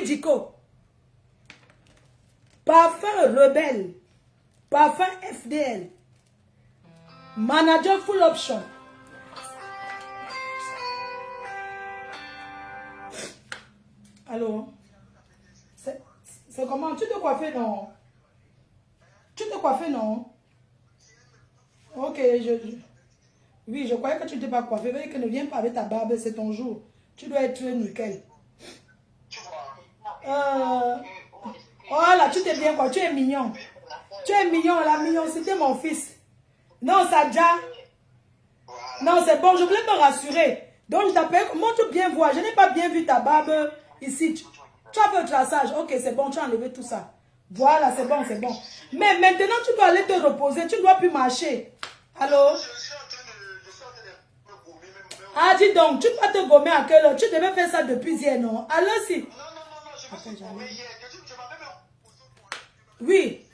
Diko. Parfum rebelle. Parfum FDL. Manager full option. Allô? C'est comment? Tu te coiffes, non? Tu te coiffes, non? Ok, oui, je croyais que tu ne t'es pas coiffé. Mais que ne viens pas avec ta barbe, c'est ton jour. Tu dois être nickel. Oh là, tu t'es bien quoi, tu es mignon. Tu es mignon, la mignon, c'était mon fils. Non, Sadja. Non, c'est bon, je voulais me rassurer. Donc, je t'appelle, montre bien voir. Je n'ai pas bien vu ta barbe ici. Tu as fait le traçage. Ok, c'est bon, tu as enlevé tout ça. Voilà, c'est bon, c'est bon. Mais maintenant, tu dois aller te reposer. Tu ne dois plus marcher. Allô? Ah, dis donc, tu dois te gommer à quelle heure? Tu devais faire ça depuis hier, non? Alors, si. Oui.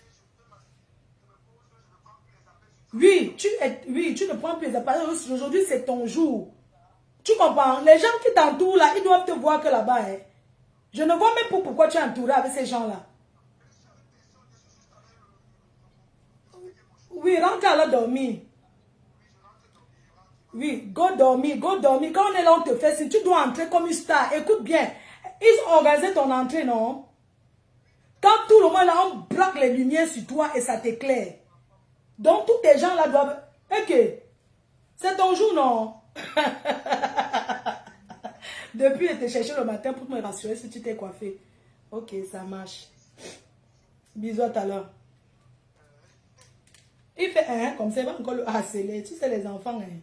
Oui, tu ne prends plus les appareils. Aujourd'hui, c'est ton jour. Tu comprends? Les gens qui t'entourent là, ils doivent te voir que là-bas. Hein. Je ne vois même pas pourquoi tu es entouré avec ces gens-là. Oui, rentre à la dormir. Oui, go dormir, go dormir. Quand on est là, on te fait signe. Tu dois entrer comme une star. Écoute bien. Ils ont organisé ton entrée, non? Quand tout le monde là, on braque les lumières sur toi et ça t'éclaire. Donc, tous ces gens là doivent... Ok. C'est ton jour, non? Depuis, je t'ai cherché le matin pour me rassurer si tu t'es coiffé. Ok, ça marche. Bisous à tout à l'heure. Il fait un, comme ça, il va encore le harceler. Tu sais, les enfants, hein.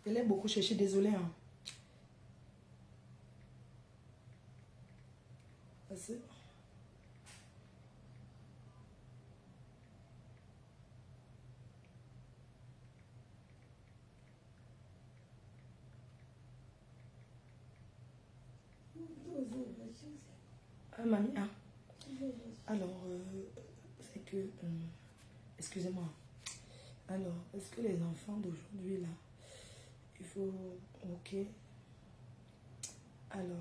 Je l'ai beaucoup cherché, désolé. Hein. Merci. Ah, mamie, ah. Alors, c'est que... excusez-moi. Alors, est-ce que les enfants d'aujourd'hui, là, il faut... Ok. Alors...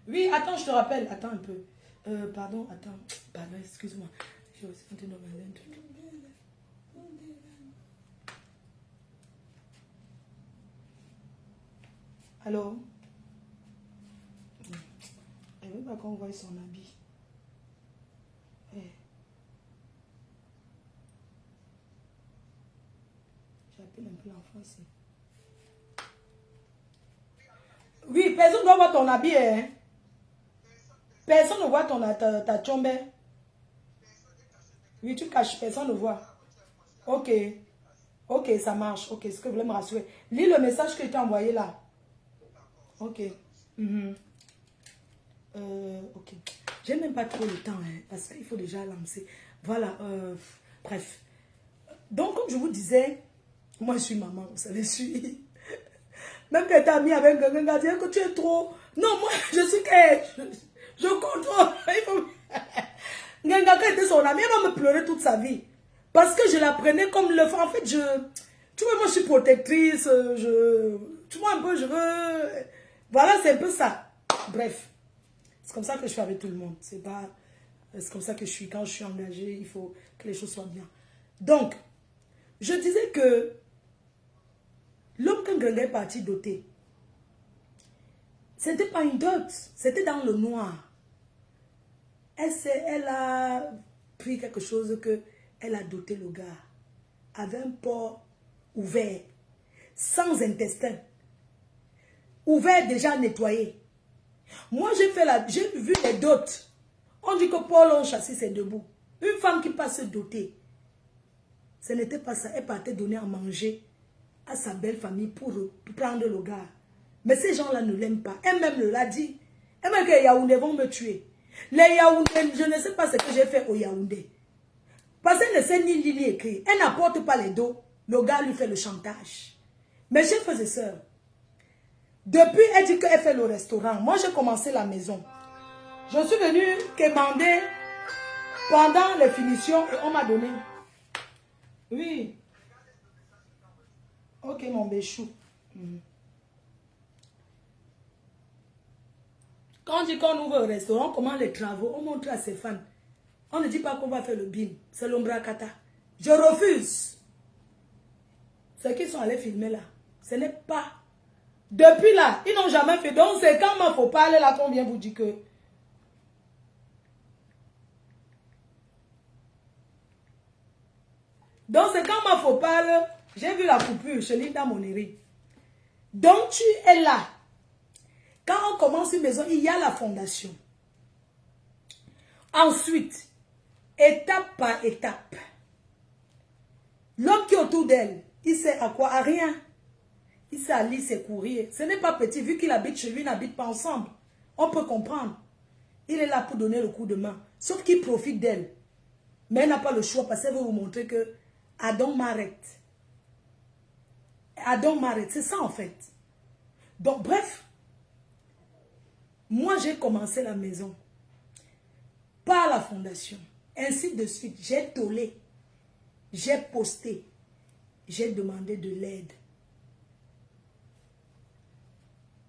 Oui, attends, je te rappelle. Attends un peu. Pardon, attends. Pardon, excuse-moi. J'ai aussi entendu demander un truc. Allô? Elle veut pas qu'on voie son habit. J'appelle un peu l'enfant ici. Oui, personne ne doit voir ton habit. Hein? Personne ne voit ta chombe. Oui, tu caches, personne ne voit. Ok. Ok, ça marche. Ok, ce que vous voulez me rassurer. Lis le message que je t'ai envoyé là. Ok. Ok. J'ai même pas trop le temps, hein, parce qu'il faut déjà lancer. Voilà. Bref. Donc, comme je vous disais, moi je suis maman, vous savez, je suis Même que tu as mis avec quelqu'un, dire que tu es trop. Non, moi, je suis que. Je contrôle. Nganga était son ami, elle va me pleurer toute sa vie. Parce que je la prenais comme le. En fait, tu vois, moi, je suis protectrice. Tu vois un peu, je veux. Voilà, c'est un peu ça. Bref. C'est comme ça que je fais avec tout le monde. C'est comme ça que je suis. Quand je suis engagée, il faut que les choses soient bien. Donc, je disais que l'homme qu'un Nganga est parti doter, ce n'était pas une dot, c'était dans le noir. Elle a pris quelque chose que elle a doté le gars. Avec un port ouvert, sans intestin. Ouvert déjà nettoyé. Moi j'ai vu les dots. On dit que Paul on chassit c'est debout. Une femme qui passe dotée. Ce n'était pas ça. Elle partait donner à manger à sa belle famille pour prendre le gars. Mais ces gens-là ne l'aiment pas. Elle-même l'a dit. Elle m'a dit que les Yaoundés vont me tuer. Les Yaoundés, je ne sais pas ce que j'ai fait aux Yaoundés. Parce qu'elle ne sait ni lire ni écrire. Elle n'apporte pas les dos. Le gars lui fait le chantage. Mes chers frères et sœurs, depuis, elle dit qu'elle fait le restaurant. Moi, j'ai commencé la maison. Je suis venue commander pendant les finitions et on m'a donné. Oui. Ok, mon béchou. Quand on dit qu'on ouvre un restaurant, on commande les travaux, on montre à ses fans. On ne dit pas qu'on va faire le bim. C'est l'ombrakata. Je refuse. Ceux qui sont allés filmer là, ce n'est pas. Depuis là, ils n'ont jamais fait. Donc c'est quand il faut parler là qu'on vient vous dire que. Donc c'est quand il faut parler. J'ai vu la coupure chez Linda Moneri. Donc tu es là. Quand on commence une maison, il y a la fondation. Ensuite, étape par étape. L'homme qui est autour d'elle, il sait à quoi? À rien. Il sait à lire ses courriers. Ce n'est pas petit, vu qu'il habite chez lui, ils n'habitent pas ensemble. On peut comprendre. Il est là pour donner le coup de main. Sauf qu'il profite d'elle. Mais elle n'a pas le choix parce qu'elle veut vous montrer que Adam m'arrête. Adam m'arrête. C'est ça en fait. Donc bref. Moi j'ai commencé la maison. Par la fondation. Ainsi de suite. J'ai tollé. J'ai posté. J'ai demandé de l'aide.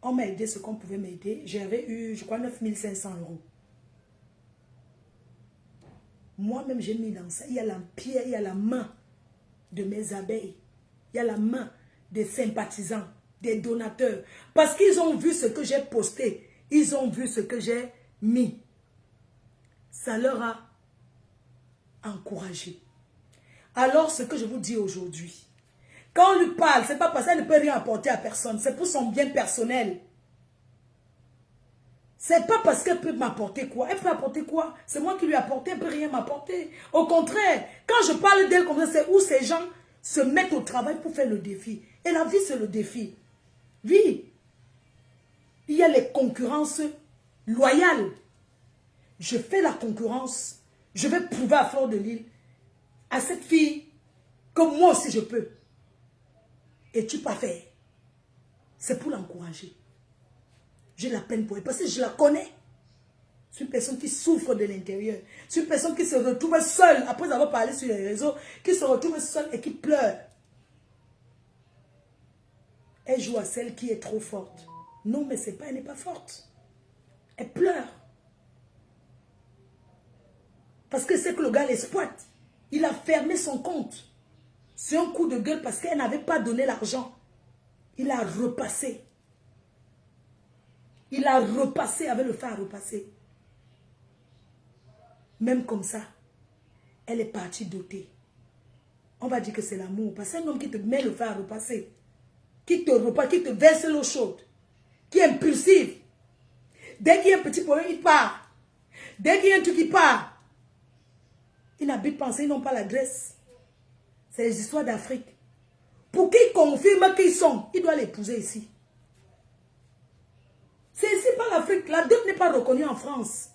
On m'a aidé ce qu'on pouvait m'aider. J'avais eu, je crois, 9500 €. Moi-même, j'ai mis dans ça. Il y a la pierre, il y a la main de mes abeilles. Il y a la main des sympathisants, des donateurs. Parce qu'ils ont vu ce que j'ai posté. Ils ont vu ce que j'ai mis. Ça leur a encouragé. Alors, ce que je vous dis aujourd'hui, quand on lui parle, ce n'est pas parce qu'elle ne peut rien apporter à personne. C'est pour son bien personnel. Ce n'est pas parce qu'elle peut m'apporter quoi. Elle peut apporter quoi? C'est moi qui lui ai apporté, elle ne peut rien m'apporter. Au contraire, quand je parle d'elle comme ça, c'est où ces gens se mettent au travail pour faire le défi. Et la vie, c'est le défi. Oui. Il y a les concurrences loyales. Je fais la concurrence. Je vais prouver à Fleur de Lille, à cette fille, que moi aussi je peux. Et tu pas faire. C'est pour l'encourager. J'ai la peine pour elle parce que je la connais. C'est une personne qui souffre de l'intérieur. C'est une personne qui se retrouve seule après avoir parlé sur les réseaux, qui se retrouve seule et qui pleure. Elle joue à celle qui est trop forte. Non, mais c'est pas, elle n'est pas forte. Elle pleure. Parce que c'est que le gars l'exploite. Il a fermé son compte. C'est un coup de gueule parce qu'elle n'avait pas donné l'argent. Il a repassé. Il a repassé avec le fer à repasser. Même comme ça, elle est partie dotée. On va dire que c'est l'amour. Parce que c'est un homme qui te met le fer à repasser. Qui te repasse, qui te verse l'eau chaude. Qui est impulsif. Dès qu'il y a un petit problème, il part. Dès qu'il y a un truc, il part. Ils n'habitent pas, ils n'ont pas l'adresse. C'est les histoires d'Afrique. Pour qu'ils confirment qu'ils sont, il doit l'épouser ici. C'est ici pas l'Afrique. La dot n'est pas reconnue en France.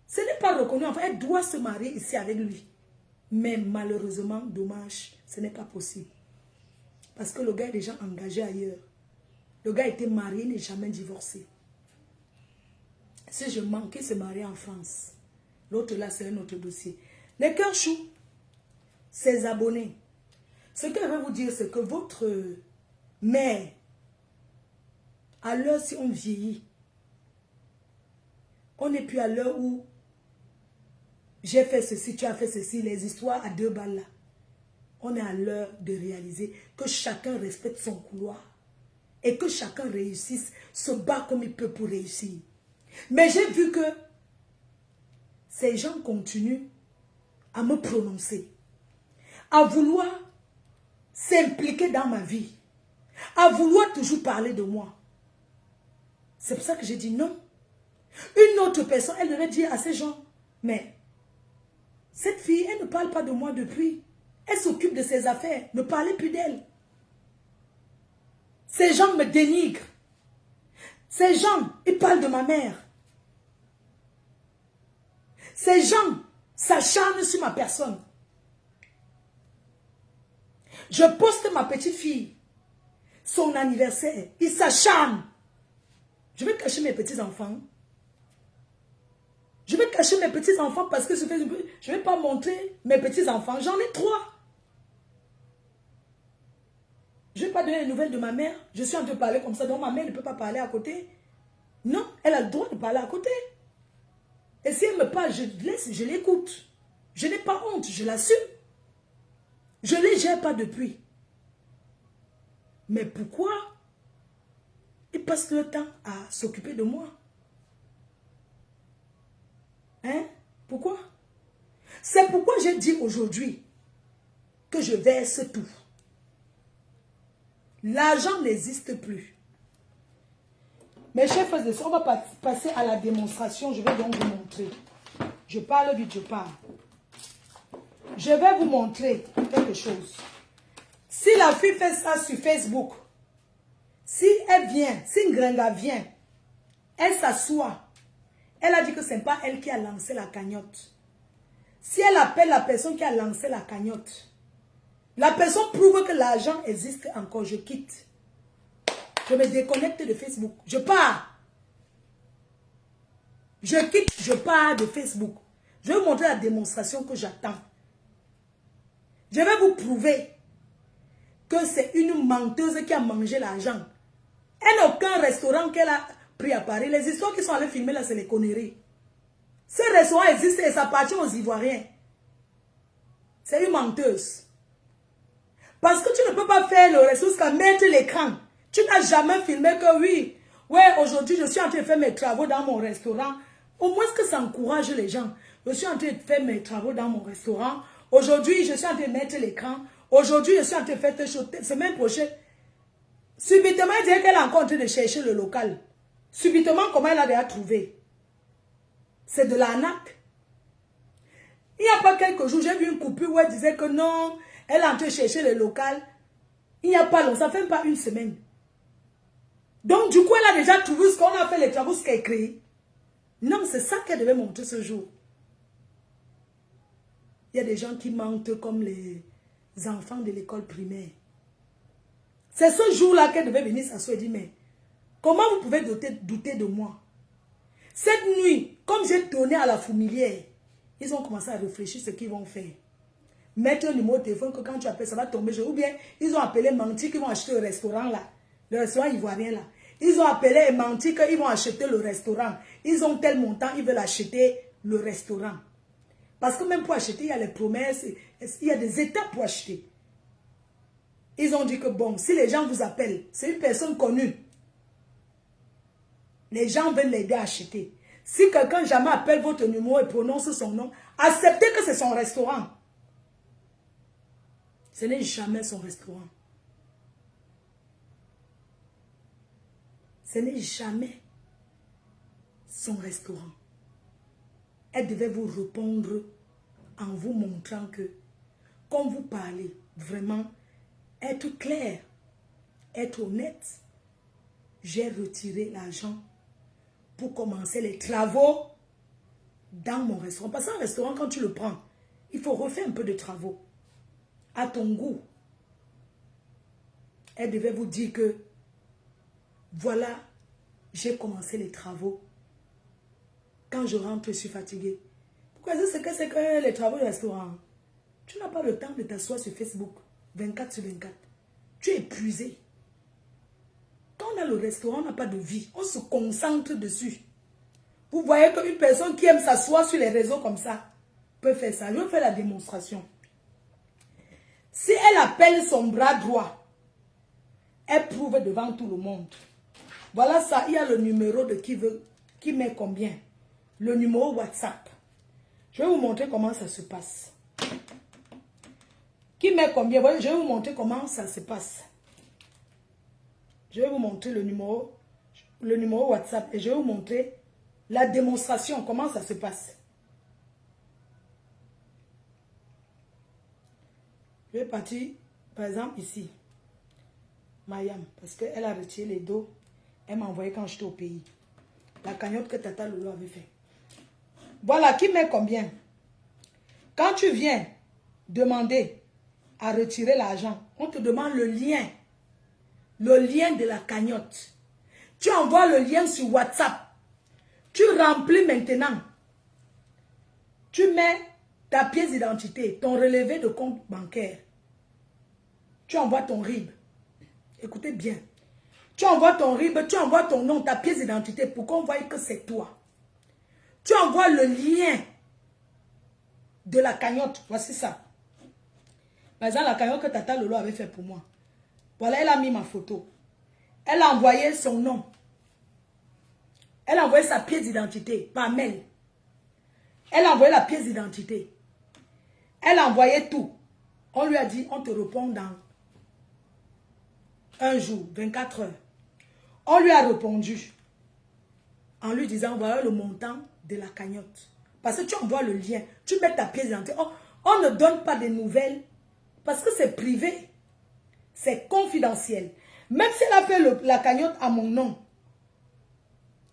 Ce n'est pas reconnu en France. Elle doit se marier ici avec lui. Mais malheureusement, dommage, ce n'est pas possible. Parce que le gars est déjà engagé ailleurs. Le gars était marié, il n'est jamais divorcé. Si je manque, il s'est marié en France. L'autre là, c'est un autre dossier. Les cœurs choux, ses abonnés. Ce que je veux vous dire, c'est que votre mère, à l'heure si on vieillit, on n'est plus à l'heure où j'ai fait ceci, tu as fait ceci, les histoires à 2 balles là. On est à l'heure de réaliser que chacun respecte son couloir et que chacun réussisse, se bat comme il peut pour réussir. Mais j'ai vu que ces gens continuent à me prononcer, à vouloir s'impliquer dans ma vie, à vouloir toujours parler de moi. C'est pour ça que j'ai dit non. Une autre personne, elle devait dire à ces gens, mais cette fille, elle ne parle pas de moi depuis. Elle s'occupe de ses affaires. Ne parlez plus d'elle. Ces gens me dénigrent. Ces gens, ils parlent de ma mère. Ces gens s'acharnent sur ma personne. Je poste ma petite fille, son anniversaire. Ils s'acharnent. Je vais cacher mes petits-enfants. Je vais cacher mes petits-enfants parce que je ne vais pas montrer mes petits-enfants. J'en ai 3. Je ne vais pas donner les nouvelles de ma mère. Je suis en train de parler comme ça, donc ma mère ne peut pas parler à côté. Non, elle a le droit de parler à côté. Et si elle me parle, je laisse, je l'écoute. Je n'ai pas honte, je l'assume. Je ne les gère pas depuis. Mais pourquoi ils passent le temps à s'occuper de moi? Hein? Pourquoi? C'est pourquoi j'ai dit aujourd'hui que je verse tout. L'argent n'existe plus. Mes chers frères et sœurs, on va passer à la démonstration. Je vais donc vous montrer. Je parle vite, je parle. Je vais vous montrer quelque chose. Si la fille fait ça sur Facebook, si elle vient, si Ngrenga vient, elle s'assoit. Elle a dit que ce n'est pas elle qui a lancé la cagnotte. Si elle appelle la personne qui a lancé la cagnotte, la personne prouve que l'argent existe encore, je quitte. Je me déconnecte de Facebook. Je pars. Je quitte, je pars de Facebook. Je vais vous montrer la démonstration que j'attends. Je vais vous prouver que c'est une menteuse qui a mangé l'argent. Elle n'a aucun restaurant qu'elle a pris à Paris. Les histoires qui sont allées filmer là, c'est les conneries. Ce restaurant existe et ça appartient aux Ivoiriens. C'est une menteuse. Parce que tu ne peux pas faire le restaurant jusqu'à mettre l'écran. Tu n'as jamais filmé que oui. Ouais, aujourd'hui, je suis en train de faire mes travaux dans mon restaurant. Au moins que ça encourage les gens. Je suis en train de faire mes travaux dans mon restaurant. Aujourd'hui, je suis en train de mettre l'écran. Aujourd'hui, je suis en train de faire telle chose. Semaine prochaine. Subitement, elle dirait qu'elle est encore en train de chercher le local. Subitement, comment elle a déjà trouvé? C'est de l'arnaque. Il n'y a pas quelques jours, j'ai vu une coupure où elle disait que non, elle est en train de chercher le local. Il n'y a pas longtemps, ça fait pas une semaine. Donc, du coup, elle a déjà trouvé ce qu'on a fait, les travaux, ce qu'elle a créé. Non, c'est ça qu'elle devait montrer ce jour. Il y a des gens qui mentent comme les enfants de l'école primaire. C'est ce jour-là qu'elle devait venir s'asseoir et dire, mais comment vous pouvez douter de moi? Cette nuit, comme j'ai donné à la fourmilière, ils ont commencé à réfléchir ce qu'ils vont faire. Mettre un numéro de téléphone que quand tu appelles, ça va tomber. Ou bien, ils ont appelé menti qu'ils vont acheter le restaurant là. Le restaurant ivoirien là. Ils ont appelé et menti qu'ils vont acheter le restaurant. Ils ont tel montant, ils veulent acheter le restaurant. Parce que même pour acheter, il y a les promesses, il y a des étapes pour acheter. Ils ont dit que bon, si les gens vous appellent, c'est une personne connue. Les gens veulent l'aider à acheter. Si quelqu'un jamais appelle votre numéro et prononce son nom, acceptez que c'est son restaurant. Ce n'est jamais son restaurant. Ce n'est jamais son restaurant. Elle devait vous répondre en vous montrant que, quand vous parlez, vraiment, être clair, être honnête, j'ai retiré l'argent pour commencer les travaux dans mon restaurant. Parce qu'un restaurant, quand tu le prends, il faut refaire un peu de travaux. À ton goût. Elle devait vous dire que Voilà, j'ai commencé les travaux. Quand je rentre, je suis fatiguée. Pourquoi c'est que les travaux du restaurant? Tu n'as pas le temps de t'asseoir sur Facebook 24 sur 24. Tu es épuisé. Quand on a le restaurant, on n'a pas de vie. On se concentre dessus. Vous voyez qu'une personne qui aime s'asseoir sur les réseaux comme ça peut faire ça. Je vais faire la démonstration. Si elle appelle son bras droit, elle prouve devant tout le monde. Voilà ça, il y a le numéro de qui met combien. Le numéro WhatsApp. Je vais vous montrer comment ça se passe. Qui met combien? Voilà, je vais vous montrer comment ça se passe. Je vais vous montrer le numéro WhatsApp et je vais vous montrer la démonstration, comment ça se passe. Je vais partir, par exemple, ici. Mayam, parce qu'elle a retiré les dos. Elle m'a envoyé quand j'étais au pays. La cagnotte que Tata Lolo avait fait. Voilà, qui met combien? Quand tu viens demander à retirer l'argent, on te demande le lien. Le lien de la cagnotte. Tu envoies le lien sur WhatsApp. Tu remplis maintenant. Tu mets ta pièce d'identité, ton relevé de compte bancaire. Tu envoies ton RIB. Écoutez bien. Tu envoies ton RIB, tu envoies ton nom, ta pièce d'identité pour qu'on voie que c'est toi. Tu envoies le lien de la cagnotte. Voici ça. Par exemple, la cagnotte que Tata Lolo avait fait pour moi. Voilà, elle a mis ma photo. Elle a envoyé son nom. Elle a envoyé sa pièce d'identité par mail. Elle a envoyé la pièce d'identité. Elle a envoyé tout. On lui a dit, on te répond dans un jour, 24 heures. On lui a répondu en lui disant, voilà le montant de la cagnotte. Parce que tu envoies le lien, tu mets ta pièce d'identité. On ne donne pas de nouvelles parce que c'est privé. C'est confidentiel. Même si elle a fait la cagnotte à mon nom,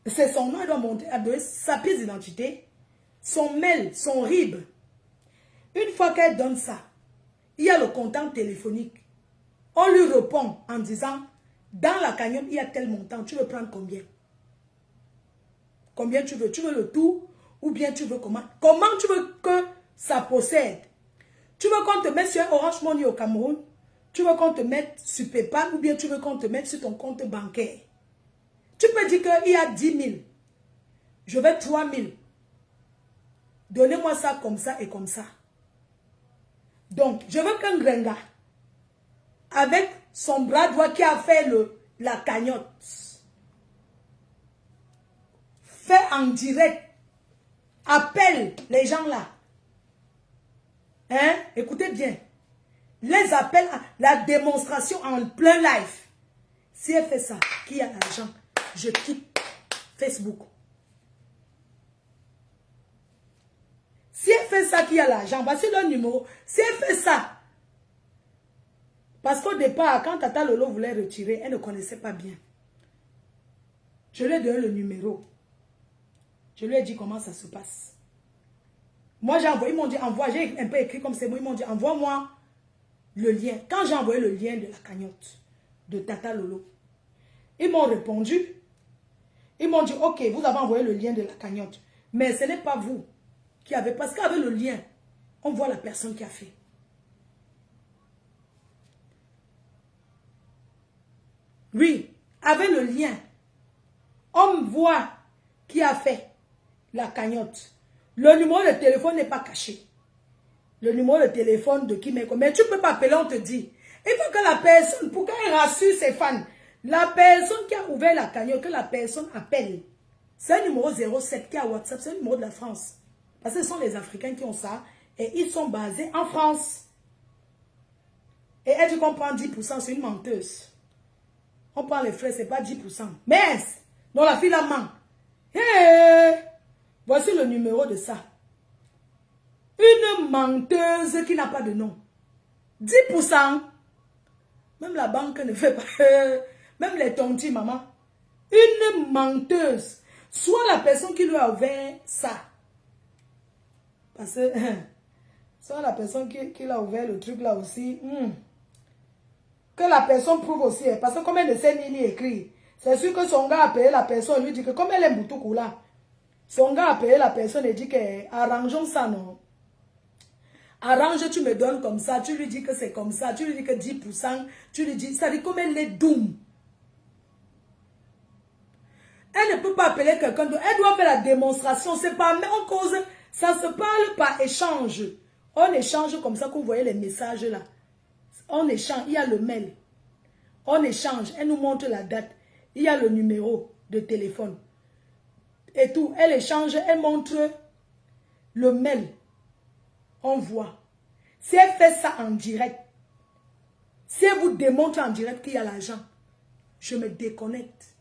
c'est son nom, elle doit monter à donner sa pièce d'identité, son mail, son RIB. Une fois qu'elle donne ça, il y a le comptant téléphonique. On lui répond en disant, dans la cagnotte, il y a tel montant, tu veux prendre combien? Combien tu veux? Tu veux le tout ou bien tu veux comment? Comment tu veux que ça possède? Tu veux qu'on te mette sur un Orange Money au Cameroun? Tu veux qu'on te mette sur PayPal ou bien tu veux qu'on te mette sur ton compte bancaire? Tu peux dire qu'il y a 10 000. Je veux 3 000. Donnez-moi ça comme ça et comme ça. Donc, je veux qu'un gringa, avec son bras droit qui a fait la cagnotte, fait en direct, appelle les gens là. Hein? Écoutez bien. Les appelle à la démonstration en plein live. Si elle fait ça, qui a l'argent, je quitte Facebook. Si elle fait ça, qui a l'argent, voici le numéro. Si elle fait ça, parce qu'au départ, quand Tata Lolo voulait retirer, elle ne connaissait pas bien. Je lui ai donné le numéro. Je lui ai dit comment ça se passe. Moi, j'ai envoyé, ils m'ont dit, envoie, j'ai un peu écrit comme c'est moi, ils m'ont dit, envoie-moi le lien. Quand j'ai envoyé le lien de la cagnotte de Tata Lolo, ils m'ont répondu. Ils m'ont dit, ok, vous avez envoyé le lien de la cagnotte. Mais ce n'est pas vous qui avez, parce qu'avec le lien, on voit la personne qui a fait. Oui, avec le lien, on voit qui a fait la cagnotte. Le numéro de téléphone n'est pas caché. Le numéro de téléphone de qui met quoi. Mais tu ne peux pas appeler, on te dit. Il faut que la personne, pour qu'elle rassure ses fans, la personne qui a ouvert la cagnotte, que la personne appelle. C'est un numéro 07 qui a WhatsApp, c'est un numéro de la France. Parce que ce sont les Africains qui ont ça. Et ils sont basés en France. Et elle dit qu'on prend 10%, c'est une menteuse. On prend les frais, ce n'est pas 10%. Mais, donc la fille la ment. Hey, voici le numéro de ça. Une menteuse qui n'a pas de nom. 10%. Même la banque ne fait pas. Même les tontis, maman. Une menteuse. Soit la personne qui lui a ouvert ça. Parce que, soit la personne qui l'a ouvert le truc là aussi. Que la personne prouve aussi. Parce que combien de scènes il y écrit. C'est sûr que son gars a payé la personne. Il lui dit que comme elle est Boutoukou là, son gars a payé la personne et dit que arrangeons ça, non. Arrange, tu me donnes comme ça. Tu lui dis que c'est comme ça. Tu lui dis que 10%. Tu lui dis, ça dit comme elle est doum. Elle ne peut pas appeler quelqu'un d'autre. Elle doit faire la démonstration. C'est pas en cause. Ça se parle par échange. On échange comme ça que vous voyez les messages là. On échange. Il y a le mail. On échange. Elle nous montre la date. Il y a le numéro de téléphone. Et tout. Elle échange. Elle montre le mail. On voit. Si elle fait ça en direct, si elle vous démontre en direct qu'il y a l'argent, je me déconnecte.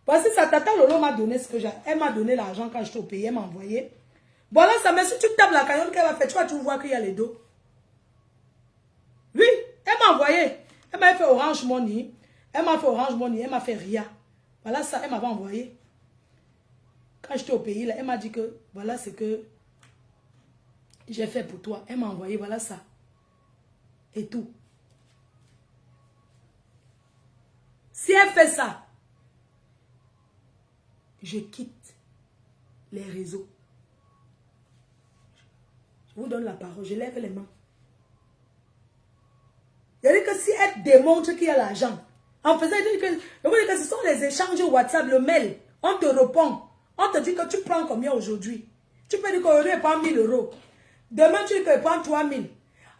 Parce que sa tata Lolo m'a donné ce que j'ai. Elle m'a donné l'argent quand j'étais au pays. Elle m'a envoyé. Voilà ça, mais si tu tapes la cagnotte qu'elle va faire, tu vas tout voir qu'il y a les dos. Oui, elle m'a envoyé. Elle m'a fait Orange Money. Elle m'a fait Orange Money. Elle m'a fait RIA. Voilà ça, elle m'avait envoyé. Quand j'étais au pays, là, elle m'a dit que voilà ce que j'ai fait pour toi. Elle m'a envoyé, voilà ça. Et tout. Si elle fait ça, je quitte les réseaux. Je vous donne la parole, je lève les mains. Il dit que si elle démontre qu'il y a l'argent, en faisant, il dit que ce sont les échanges WhatsApp, le mail, on te répond. On te dit que tu prends combien aujourd'hui. Tu peux dire qu'aujourd'hui, je prends 1000 euros. Demain, tu dis que je prends 3000.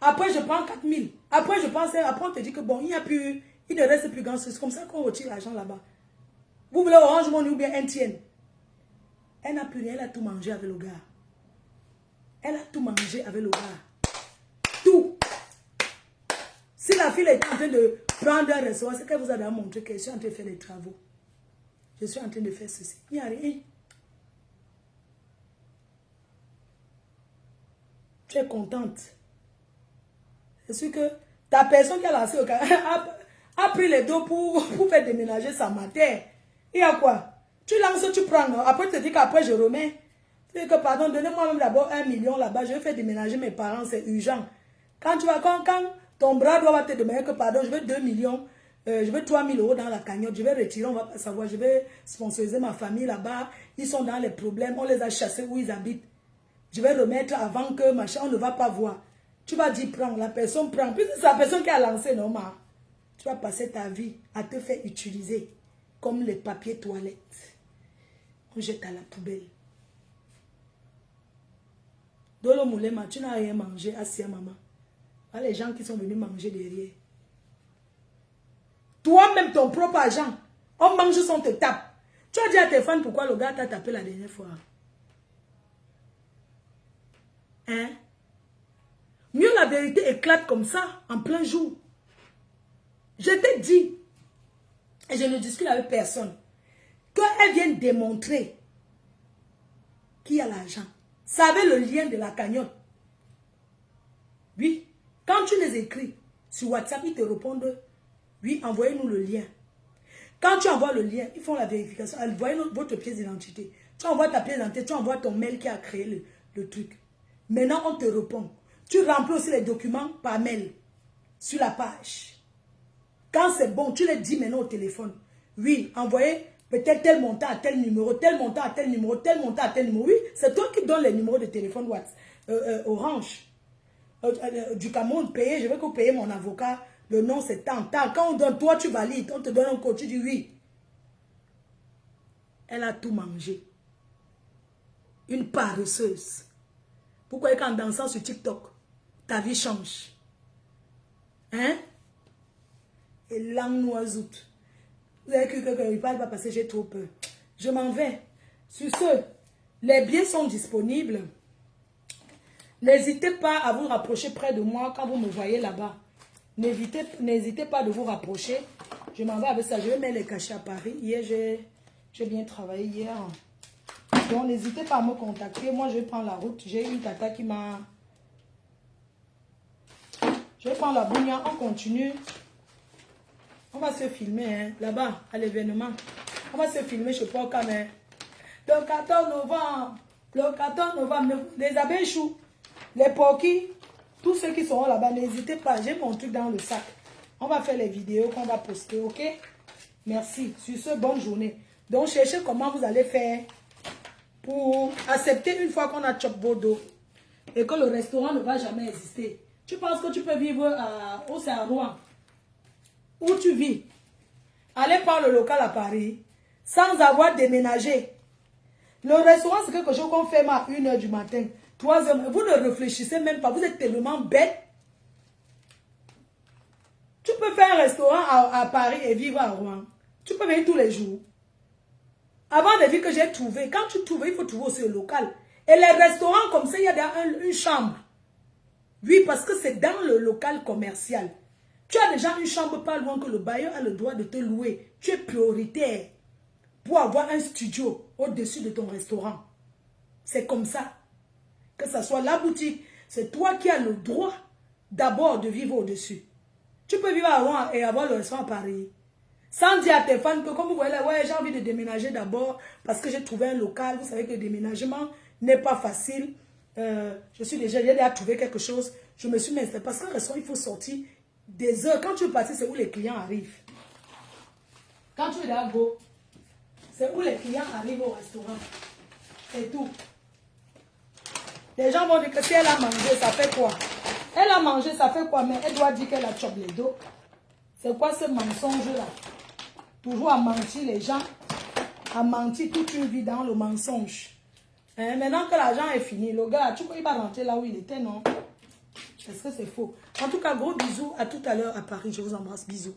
Après, je prends 4000. Après, je prends 5. Après, on te dit que bon, il ne reste plus grand chose. C'est comme ça qu'on retire l'argent là-bas. Vous voulez Orange Money ou bien NTN? Elle n'a plus rien, elle a tout mangé avec le gars. Elle a tout mangé avec le gars. Tout. Si la fille est en train de prendre un restaurant, c'est qu'elle vous a montré que je suis en train de faire des travaux. Je suis en train de faire ceci. Il n'y a rien. Tu es contente. C'est sûr que ta personne qui a lancé au cas a pris les dos pour faire déménager sa matière. Il y a quoi? Tu lances, tu prends. Après, tu te dis qu'après, je remets. Tu dis que, pardon, donnez-moi même d'abord 1 million là-bas. Je vais faire déménager mes parents, c'est urgent. Quand ton bras doit te demander que, pardon, je veux 2 millions, je veux 3000 euros dans la cagnotte, je vais retirer, on va pas savoir. Je vais sponsoriser ma famille là-bas. Ils sont dans les problèmes, on les a chassés où ils habitent. Je vais remettre avant que machin, on ne va pas voir. Tu vas dire, prends, la personne prend. Puis c'est la personne qui a lancé, non, ma. Tu vas passer ta vie à te faire utiliser comme les papiers toilettes. On jette à la poubelle. Dolo Moulema, tu n'as rien mangé, assis à maman. Voilà les gens qui sont venus manger derrière. Toi-même, ton propre argent, on mange sans te tape. Tu as dit à tes fans pourquoi le gars t'a tapé la dernière fois. Hein? Mieux la vérité éclate comme ça, en plein jour. Je t'ai dit, et je ne discute avec personne, qu'elle vienne démontrer qu'il y a l'argent. Savez le lien de la cagnotte. Oui. Quand tu les écris sur WhatsApp, ils te répondent, oui, envoyez-nous le lien. Quand tu envoies le lien, ils font la vérification. Envoyez votre pièce d'identité. Tu envoies ta pièce d'identité, tu envoies ton mail qui a créé le truc. Maintenant, on te répond. Tu remplis aussi les documents par mail sur la page. Quand c'est bon, tu les dis maintenant au téléphone. Oui, envoyez peut-être tel montant à tel numéro, tel montant à tel numéro, tel montant à tel numéro. Oui, c'est toi qui donnes les numéros de téléphone Orange. Du Cameroun, payer, je veux que vous payiez mon avocat. Le nom, c'est tant. Quand on donne, toi, tu valides. On te donne un code, tu dis oui. Elle a tout mangé. Une paresseuse. Pourquoi qu'en dansant sur TikTok, ta vie change? Hein? Et langue noisoute. Vous avez cru que je ne parle pas parce que j'ai trop peur. Je m'en vais. Sur ce, les billets sont disponibles. N'hésitez pas à vous rapprocher près de moi quand vous me voyez là-bas. N'hésitez pas de vous rapprocher. Je m'en vais avec ça. Je vais mettre les cachets à Paris. Hier, j'ai bien travaillé hier. Donc, n'hésitez pas à me contacter. Moi, je vais prendre la route. J'ai une tata qui m'a... Je vais prendre la bougna. On continue. On va se filmer hein, là-bas, à l'événement. On va se filmer chez Paul Camer. Le 14 novembre. Le 14 novembre. Les abeilles choux. Les porquis. Tous ceux qui seront là-bas, n'hésitez pas. J'ai mon truc dans le sac. On va faire les vidéos qu'on va poster, ok? Merci. Sur ce, bonne journée. Donc, cherchez comment vous allez faire pour accepter une fois qu'on a chop Bordeaux et que le restaurant ne va jamais exister. Tu penses que tu peux vivre à Rouen, où tu vis, aller prendre le local à Paris, sans avoir déménagé. Le restaurant, c'est quelque chose qu'on fait à 1h du matin, 3h. Vous ne réfléchissez même pas, vous êtes tellement bête. Tu peux faire un restaurant à Paris et vivre à Rouen. Tu peux venir tous les jours. Avant de vivre que j'ai trouvé, quand tu trouves, il faut trouver aussi le local. Et les restaurants comme ça, il y a une chambre. Oui, parce que c'est dans le local commercial. Tu as déjà une chambre pas loin que le bailleur a le droit de te louer. Tu es prioritaire pour avoir un studio au-dessus de ton restaurant. C'est comme ça. Que ce soit la boutique, c'est toi qui as le droit d'abord de vivre au-dessus. Tu peux vivre à Rouen et avoir le restaurant à Paris. Sans dire à tes fans que comme vous voyez là, ouais, j'ai envie de déménager d'abord parce que j'ai trouvé un local. Vous savez que le déménagement n'est pas facile. J'ai déjà trouvé quelque chose. Je me suis mis installé parce qu'un restaurant, il faut sortir des heures. Quand tu es parti, c'est où les clients arrivent. Quand tu es là, go, c'est où les clients arrivent au restaurant. C'est tout. Les gens vont dire que si elle a mangé, ça fait quoi? Elle a mangé, ça fait quoi? Mais elle doit dire qu'elle a chopé les dos. C'est quoi ce mensonge-là? Toujours à mentir les gens. À mentir toute une vie dans le mensonge. Maintenant que l'argent est fini, le gars, tu crois qu'il va rentrer là où il était, non? Est-ce que c'est faux? En tout cas, gros bisous. À tout à l'heure à Paris. Je vous embrasse. Bisous.